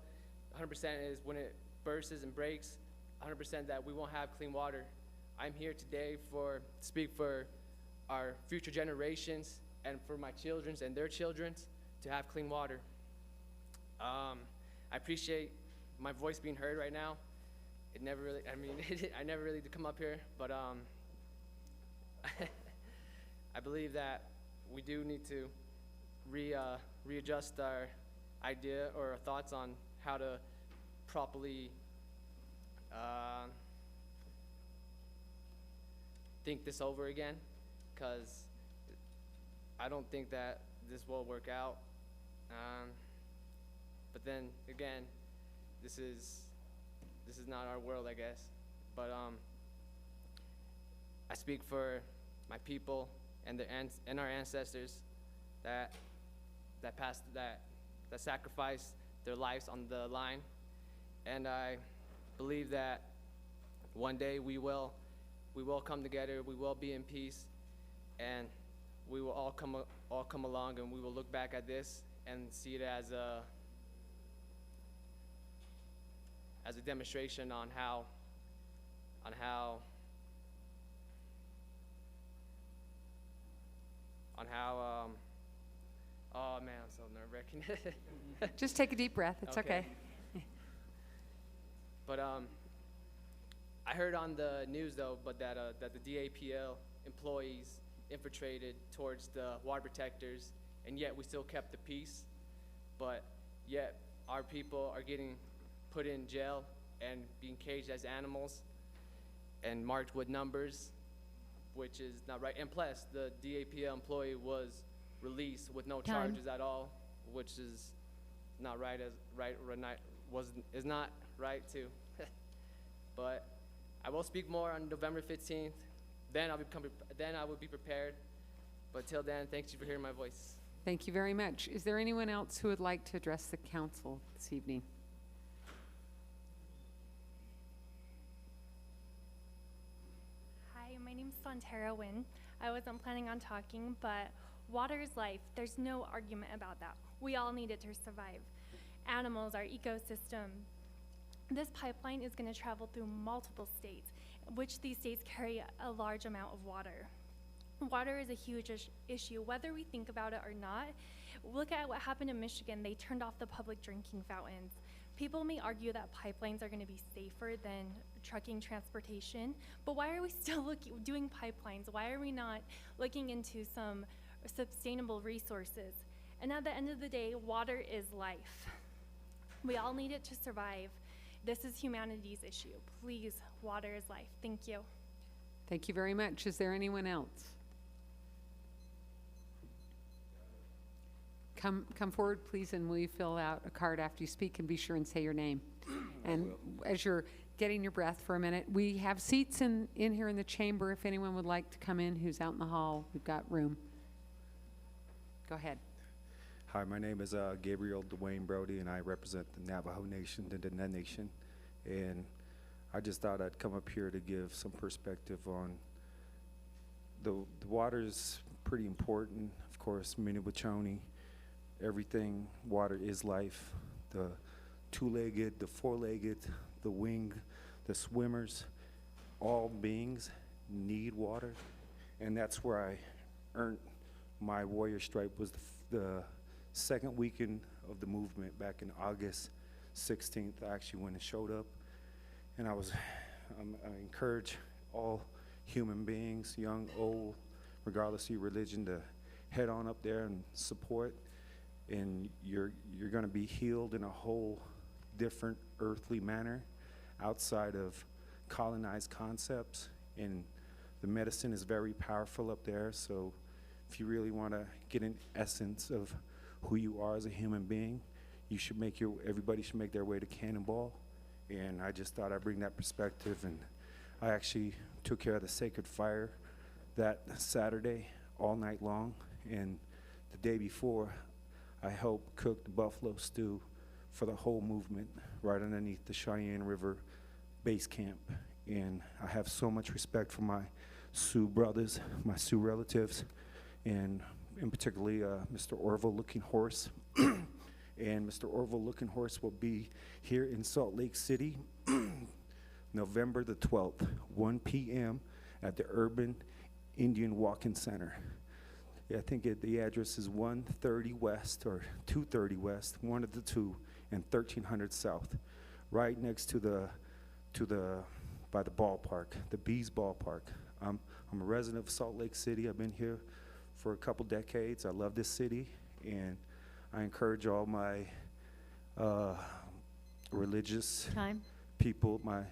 100% is when it bursts and breaks, 100% that we won't have clean water. I'm here today to speak for our future generations and for my children's and their children's to have clean water. I appreciate my voice being heard right now. It never really, I mean, I never really did come up here, but I believe that we do need to readjust our idea or our thoughts on how to properly think this over again, because I don't think that this will work out. But then again, this is not our world, I guess. But I speak for my people and our ancestors that sacrificed their lives on the line, and I believe that one day we will come together, we will be in peace, and we will all come along, and we will look back at this and see it as a demonstration on how oh man, I'm so nerve-wracking. Just take a deep breath. It's okay. But I heard on the news though, that the DAPL employees infiltrated towards the water protectors, and yet we still kept the peace. But yet our people are getting put in jail and being caged as animals and marked with numbers, which is not right. And plus, the DAPL employee was released with no charges at all, which is not right. Is not right too. But I will speak more on November 15th. Then I will be prepared. But till then, thank you for hearing my voice. Thank you very much. Is there anyone else who would like to address the council this evening? Hi, my name's Fontera Wynn. I wasn't planning on talking, but water is life. There's no argument about that. We all need it to survive. Animals, our ecosystem. This pipeline is going to travel through multiple states, which these states carry a large amount of water. Water is a huge issue, whether we think about it or not. Look at what happened in Michigan. They turned off the public drinking fountains. People may argue that pipelines are going to be safer than trucking transportation, but why are we still doing pipelines? Why are we not looking into some sustainable resources? And at the end of the day, water is life. We all need it to survive. This is humanity's issue. Please, water is life. Thank you. Thank you very much. Is there anyone else? Come forward, please, and will you fill out a card after you speak, and be sure and say your name. And as you're getting your breath for a minute, we have seats in here in the chamber. If anyone would like to come in who's out in the hall, we've got room. Go ahead. Hi, my name is Gabriel Dwayne Brody, and I represent the Navajo Nation, the Diné Nation. And I just thought I'd come up here to give some perspective on the water's pretty important. Of course, Mini-Wachoni, everything, water is life. The two-legged, the four-legged, the winged, the swimmers, all beings need water. And that's where I earned my warrior stripe, was the second weekend of the movement back in August 16th. I actually went and showed up, and I encourage all human beings, young, old, regardless of your religion, to head on up there and support. And you're going to be healed in a whole different earthly manner outside of colonized concepts. And the medicine is very powerful up there. So if you really want to get an essence of who you are as a human being, you should everybody should make their way to Cannonball. And I just thought I'd bring that perspective. And I actually took care of the sacred fire that Saturday all night long. And the day before, I helped cook the buffalo stew for the whole movement right underneath the Cheyenne River base camp. And I have so much respect for my Sioux brothers, my Sioux relatives, and in particularly Mr. Orville Looking Horse. And Mr. Orville Looking Horse will be here in Salt Lake City November the 12th, 1 p.m. at the Urban Indian Walk-In Center. Yeah, I think the address is 130 West or 230 West, one of the two, and 1300 South, right next to by the ballpark, the Bees ballpark. I'm a resident of Salt Lake City. I've been here for a couple decades. I love this city, and I encourage all my religious people, my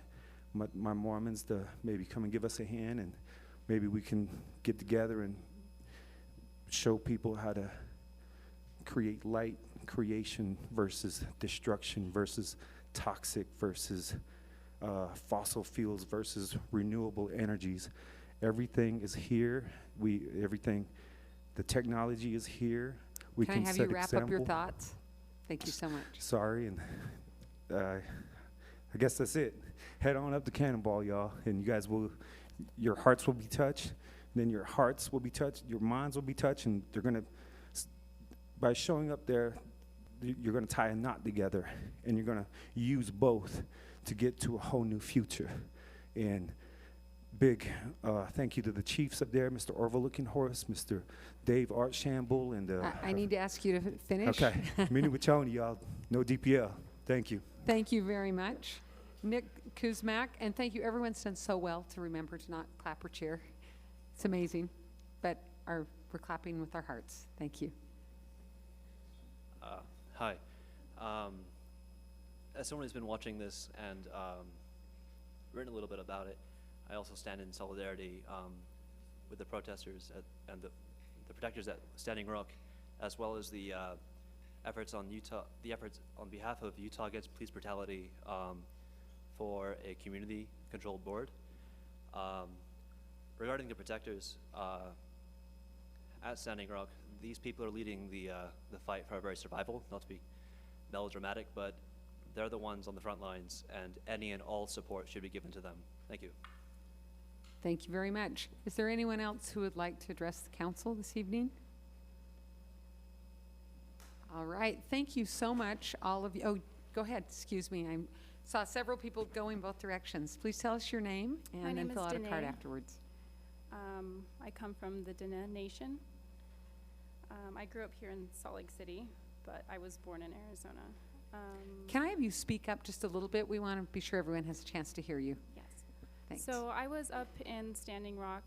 Mormons, to maybe come and give us a hand, and maybe we can get together and show people how to create light creation versus destruction versus toxic versus fossil fuels versus renewable energies. Everything is here. The technology is here. We Can I have set you wrap up your example. thoughts? Thank you so much. Sorry, and I guess that's it. Head on up to Cannonball, y'all, and your hearts will be touched. Then your hearts will be touched, your minds will be touched, and by showing up there, you're gonna tie a knot together, and you're gonna use both to get to a whole new future. And big thank you to the chiefs up there, Mr. Orville Horse, Mr. Dave Archambault, and I need to ask you to finish. Okay, meeting with Tony, y'all. No DPL. Thank you. Thank you very much, Nick Kuzmak, and thank you. Everyone's done so well to remember to not clap or cheer. It's amazing, but we're clapping with our hearts. Thank you. Hi. As someone who's been watching this and written a little bit about it, I also stand in solidarity with the protesters and the protectors at Standing Rock, as well as the efforts on behalf of Utah Against Police Brutality for a community-controlled board. Regarding the protectors at Standing Rock, these people are leading the fight for our very survival. Not to be melodramatic, but they're the ones on the front lines, and any and all support should be given to them. Thank you. Thank you very much. Is there anyone else who would like to address the council this evening? All right, thank you so much, all of you. Oh, go ahead, excuse me. I saw several people going both directions. Please tell us your name and then fill out a card afterwards. I come from the Dene Nation. I grew up here in Salt Lake City, but I was born in Arizona. Can I have you speak up just a little bit? We want to be sure everyone has a chance to hear you. Yes. Thanks. So I was up in Standing Rock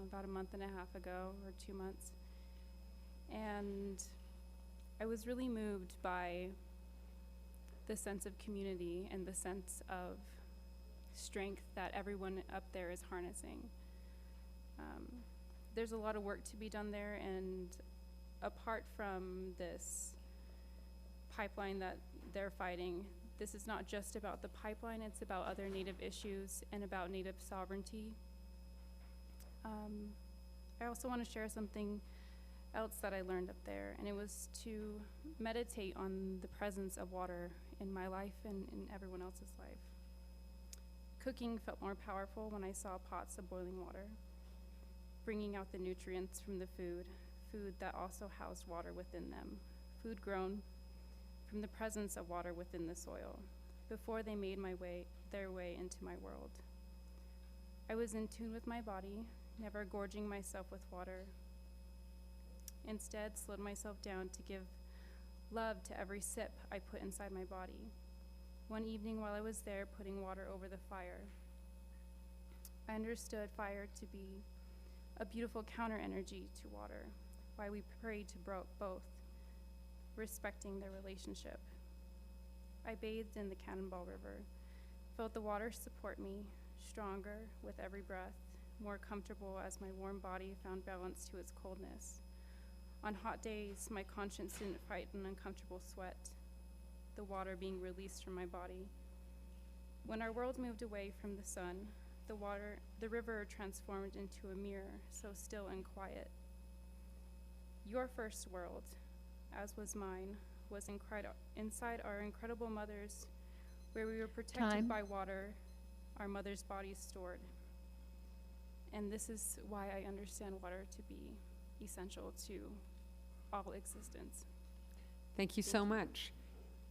about a month and a half ago, or 2 months, and I was really moved by the sense of community and the sense of strength that everyone up there is harnessing. There's a lot of work to be done there, and apart from this pipeline that they're fighting, this is not just about the pipeline, it's about other Native issues and about Native sovereignty. I also want to share something else that I learned up there, and it was to meditate on the presence of water in my life and in everyone else's life. Cooking felt more powerful when I saw pots of boiling water, bringing out the nutrients from the food that also housed water within them, food grown from the presence of water within the soil, before they made their way into my world. I was in tune with my body, never gorging myself with water. Instead, slowed myself down to give love to every sip I put inside my body. One evening while I was there putting water over the fire, I understood fire to be a beautiful counter energy to water, why we prayed to both, respecting their relationship. I bathed in the Cannonball River, felt the water support me, stronger with every breath, more comfortable as my warm body found balance to its coldness. On hot days, my conscience didn't fight an uncomfortable sweat, the water being released from my body. When our world moved away from the sun, the river transformed into a mirror, so still and quiet. Your first world, as was mine, was inside our incredible mothers, where we were protected by water, our mother's bodies stored. And this is why I understand water to be essential to all existence. Thank you so much.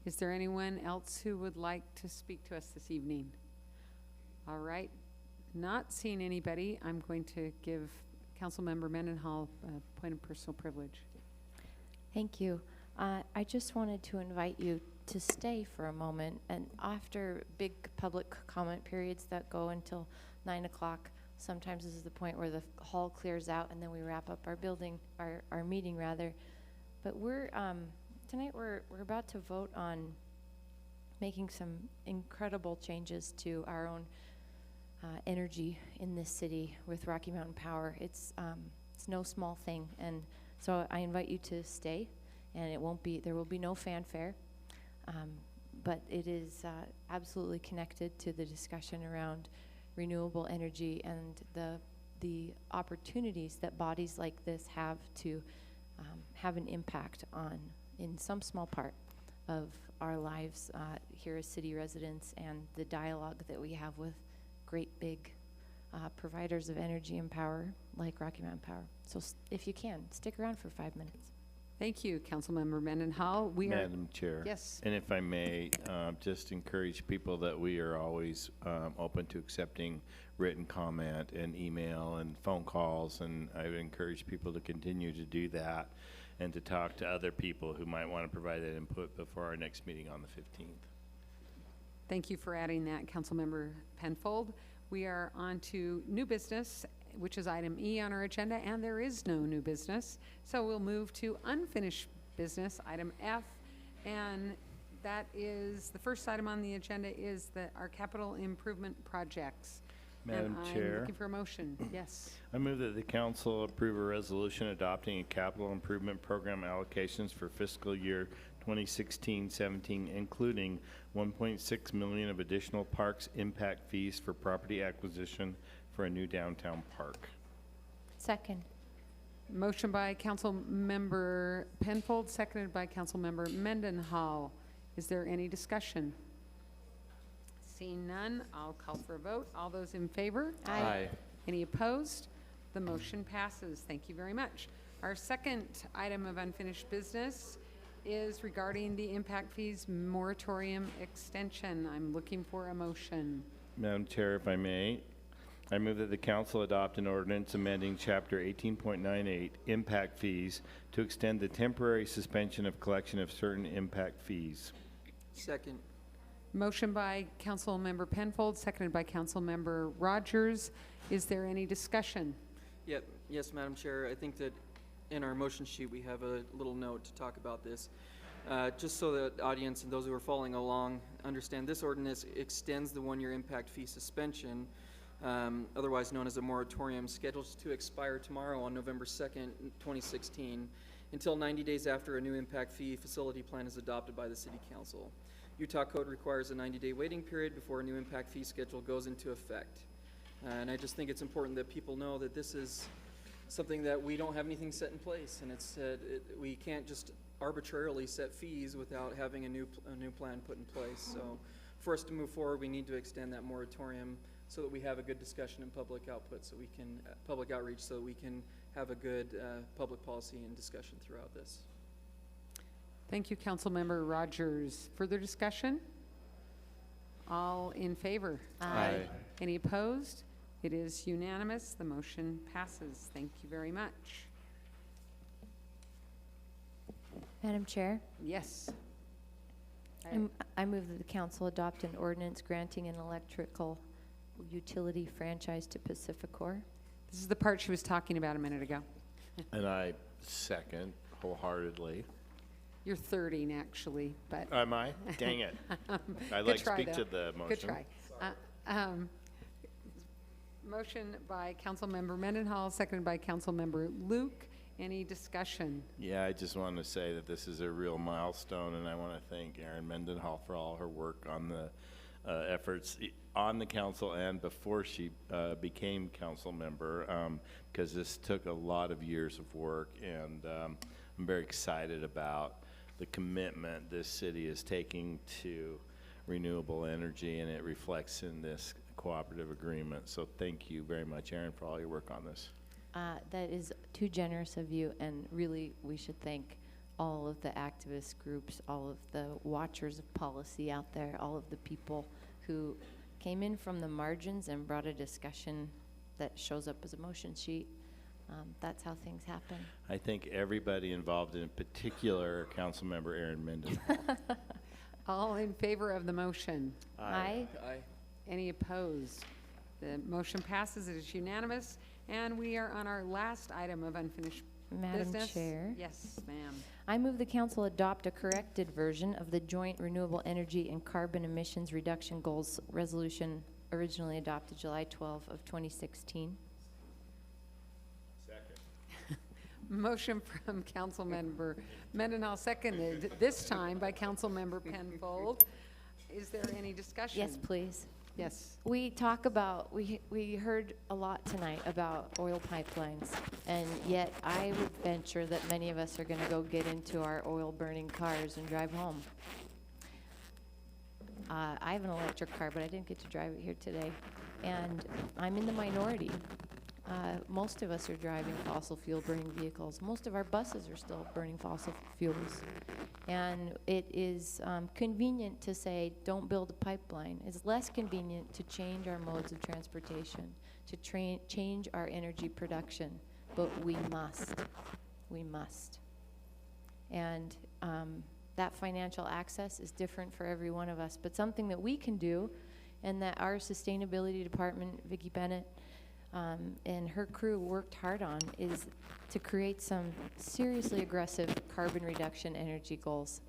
Is there anyone else who would like to speak to us this evening? All right. Not seeing anybody, I'm going to give Councilmember Mendenhall a point of personal privilege. Thank you. I just wanted to invite you to stay for a moment, and after big public comment periods that go until 9 o'clock, sometimes this is the point where the hall clears out and then we wrap up our meeting rather. But tonight we're about to vote on making some incredible changes to our own energy in this city with Rocky Mountain Power. It's no small thing, and so I invite you to stay, and there will be no fanfare, but it is absolutely connected to the discussion around renewable energy and the opportunities that bodies like this have to have an impact on, in some small part of our lives here as city residents, and the dialogue that we have with great big providers of energy and power like Rocky Mountain Power. So if you can, stick around for 5 minutes. Thank you, Councilmember Mendenhall. Madam Chair. Yes. And if I may, just encourage people that we are always open to accepting written comment and email and phone calls, and I would encourage people to continue to do that and to talk to other people who might want to provide that input before our next meeting on the 15th. Thank you for adding that, Councilmember Penfold. We are on to new business, which is item E on our agenda, and there is no new business. So we'll move to unfinished business, item F, and that is, the first item on the agenda is our capital improvement projects. Madam and Chair. I'm looking for a motion. Yes. I move that the council approve a resolution adopting a capital improvement program allocations for fiscal year 2016-17, including 1.6 million of additional parks impact fees for property acquisition for a new downtown park. Second. Motion by Councilmember Penfold, seconded by Councilmember Mendenhall. Is there any discussion? Seeing none, I'll call for a vote. All those in favor? Aye. Aye. Any opposed? The motion passes. Thank you very much. Our second item of unfinished business is regarding the impact fees moratorium extension. I'm looking for a motion. Madam Chair, if I may, I move that the council adopt an ordinance amending Chapter 18.98 impact fees to extend the temporary suspension of collection of certain impact fees. Second. Motion by Councilmember Penfold, seconded by Councilmember Rogers. Is there any discussion? Yep. Yes, Madam Chair. I think that in our motion sheet we have a little note to talk about this. Just so that the audience and those who are following along understand, this ordinance extends the one-year impact fee suspension, otherwise known as a moratorium, scheduled to expire tomorrow on November 2nd, 2016, until 90 days after a new impact fee facility plan is adopted by the City Council. Utah Code requires a 90-day waiting period before a new impact fee schedule goes into effect. And I just think it's important that people know that this is something that we don't have anything set in place, and we can't just arbitrarily set fees without having a new plan put in place. So for us to move forward, we need to extend that moratorium so that we have a good discussion and public output, so we can public outreach, so that we can have a good public policy and discussion throughout this. Thank you, Councilmember Rogers. Further discussion? All in favor? Aye. Any opposed? It is unanimous. The motion passes. Thank you very much. Madam Chair? Yes. I move that the council adopt an ordinance granting an electrical utility franchise to Pacificor. This is the part she was talking about a minute ago. And I second wholeheartedly. You're 30, actually, but. Am I? Dang it. I'd like to speak to the motion. Good try. Motion by Councilmember Mendenhall, seconded by Councilmember Luke. Any discussion? Yeah, I just want to say that this is a real milestone, and I want to thank Erin Mendenhall for all her work on the efforts on the council and before she became council member, because this took a lot of years of work, and I'm very excited about the commitment this city is taking to renewable energy, and it reflects in this cooperative agreement. So thank you very much, Erin, for all your work on this. That is too generous of you, and really we should thank all of the activist groups, all of the watchers of policy out there, all of the people who came in from the margins and brought a discussion that shows up as a motion sheet. That's how things happen. I think everybody involved, in particular Councilmember Aaron Mendenhall. All in favor of the motion? Aye. Aye. Any opposed? The motion passes. It is unanimous. And we are on our last item of unfinished Madam business. Chair. Yes, ma'am. I move the council adopt a corrected version of the Joint Renewable Energy and Carbon Emissions Reduction Goals Resolution originally adopted July 12 of 2016. Motion from Councilmember Mendenhall, seconded this time by Councilmember Penfold. Is there any discussion? Yes, please. Yes. We heard a lot tonight about oil pipelines, and yet I would venture that many of us are going to go get into our oil-burning cars and drive home. I have an electric car, but I didn't get to drive it here today, and I'm in the minority. Most of us are driving fossil fuel burning vehicles. Most of our buses are still burning fossil fuels. And it is convenient to say, don't build a pipeline. It's less convenient to change our modes of transportation, to change our energy production. But we must. We must. And that financial access is different for every one of us. But something that we can do, and that our sustainability department, Vicki Bennett, and her crew worked hard on, is to create some seriously aggressive carbon reduction energy goals.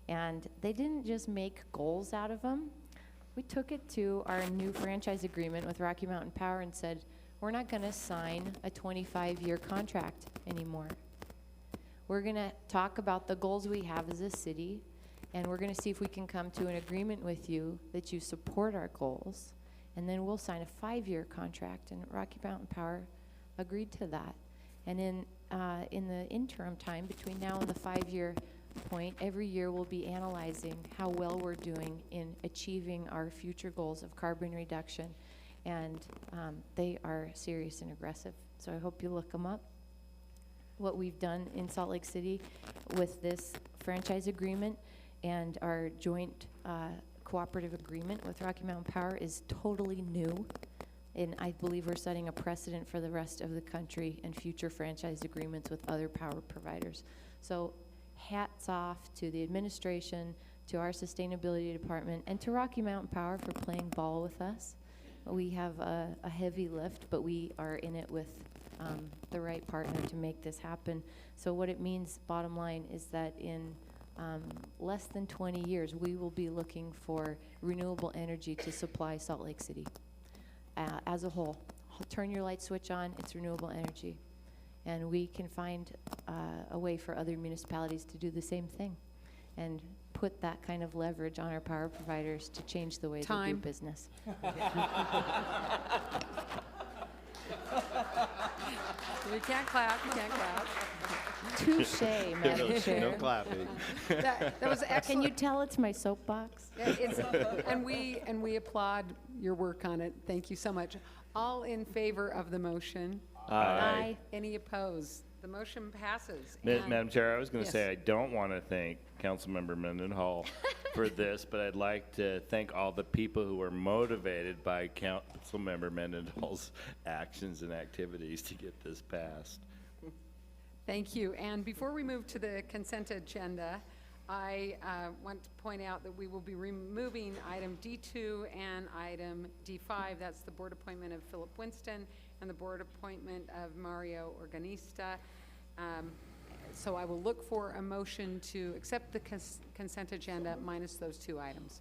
And they didn't just make goals out of them. We took it to our new franchise agreement with Rocky Mountain Power and said, we're not going to sign a 25-year contract anymore. We're going to talk about the goals we have as a city, and we're going to see if we can come to an agreement with you that you support our goals. And then we'll sign a 5-year contract, and Rocky Mountain Power agreed to that. And in the interim time, between now and the 5-year point, every year we'll be analyzing how well we're doing in achieving our future goals of carbon reduction. And they are serious and aggressive. So I hope you look them up. What we've done in Salt Lake City with this franchise agreement and our joint cooperative agreement with Rocky Mountain Power is totally new, and I believe we're setting a precedent for the rest of the country and future franchise agreements with other power providers. So hats off to the administration, to our sustainability department, and to Rocky Mountain Power for playing ball with us. We have a heavy lift, but we are in it with the right partner to make this happen. So what it means, bottom line, is that in less than 20 years, we will be looking for renewable energy to supply Salt Lake City as a whole. Turn your light switch on, it's renewable energy. And we can find a way for other municipalities to do the same thing and put that kind of leverage on our power providers to change the way they do business. You can't clap, you can't clap. Touche, Madam Chair. No clapping. That was excellent. Can you tell it's my soapbox? Yeah, and we applaud your work on it. Thank you so much. All in favor of the motion? Aye. Any opposed? The motion passes. Madam Chair, I was going to Yes. say I don't want to thank Councilmember Mendenhall for this, but I'd like to thank all the people who were motivated by Councilmember Mendenhall's actions and activities to get this passed. Thank you. And before we move to the consent agenda, I want to point out that we will be removing item D2 and item D5. That's the board appointment of Philip Winston and the board appointment of Mario Organista. So I will look for a motion to accept the consent agenda minus those two items.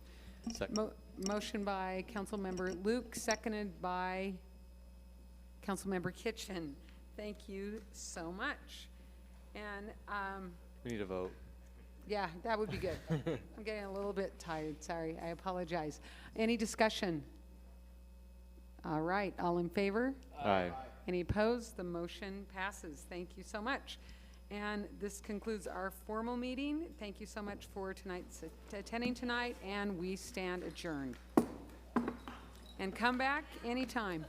Motion by Councilmember Luke, seconded by Councilmember Kitchen. Thank you so much. And We need a vote. yeah, that would be good. I'm getting a little bit tired. Sorry, I apologize. Any discussion? All right, all in favor? Aye. Any opposed? The motion passes. Thank you so much. And this concludes our formal meeting. Thank you so much for attending tonight, and we stand adjourned. And come back anytime.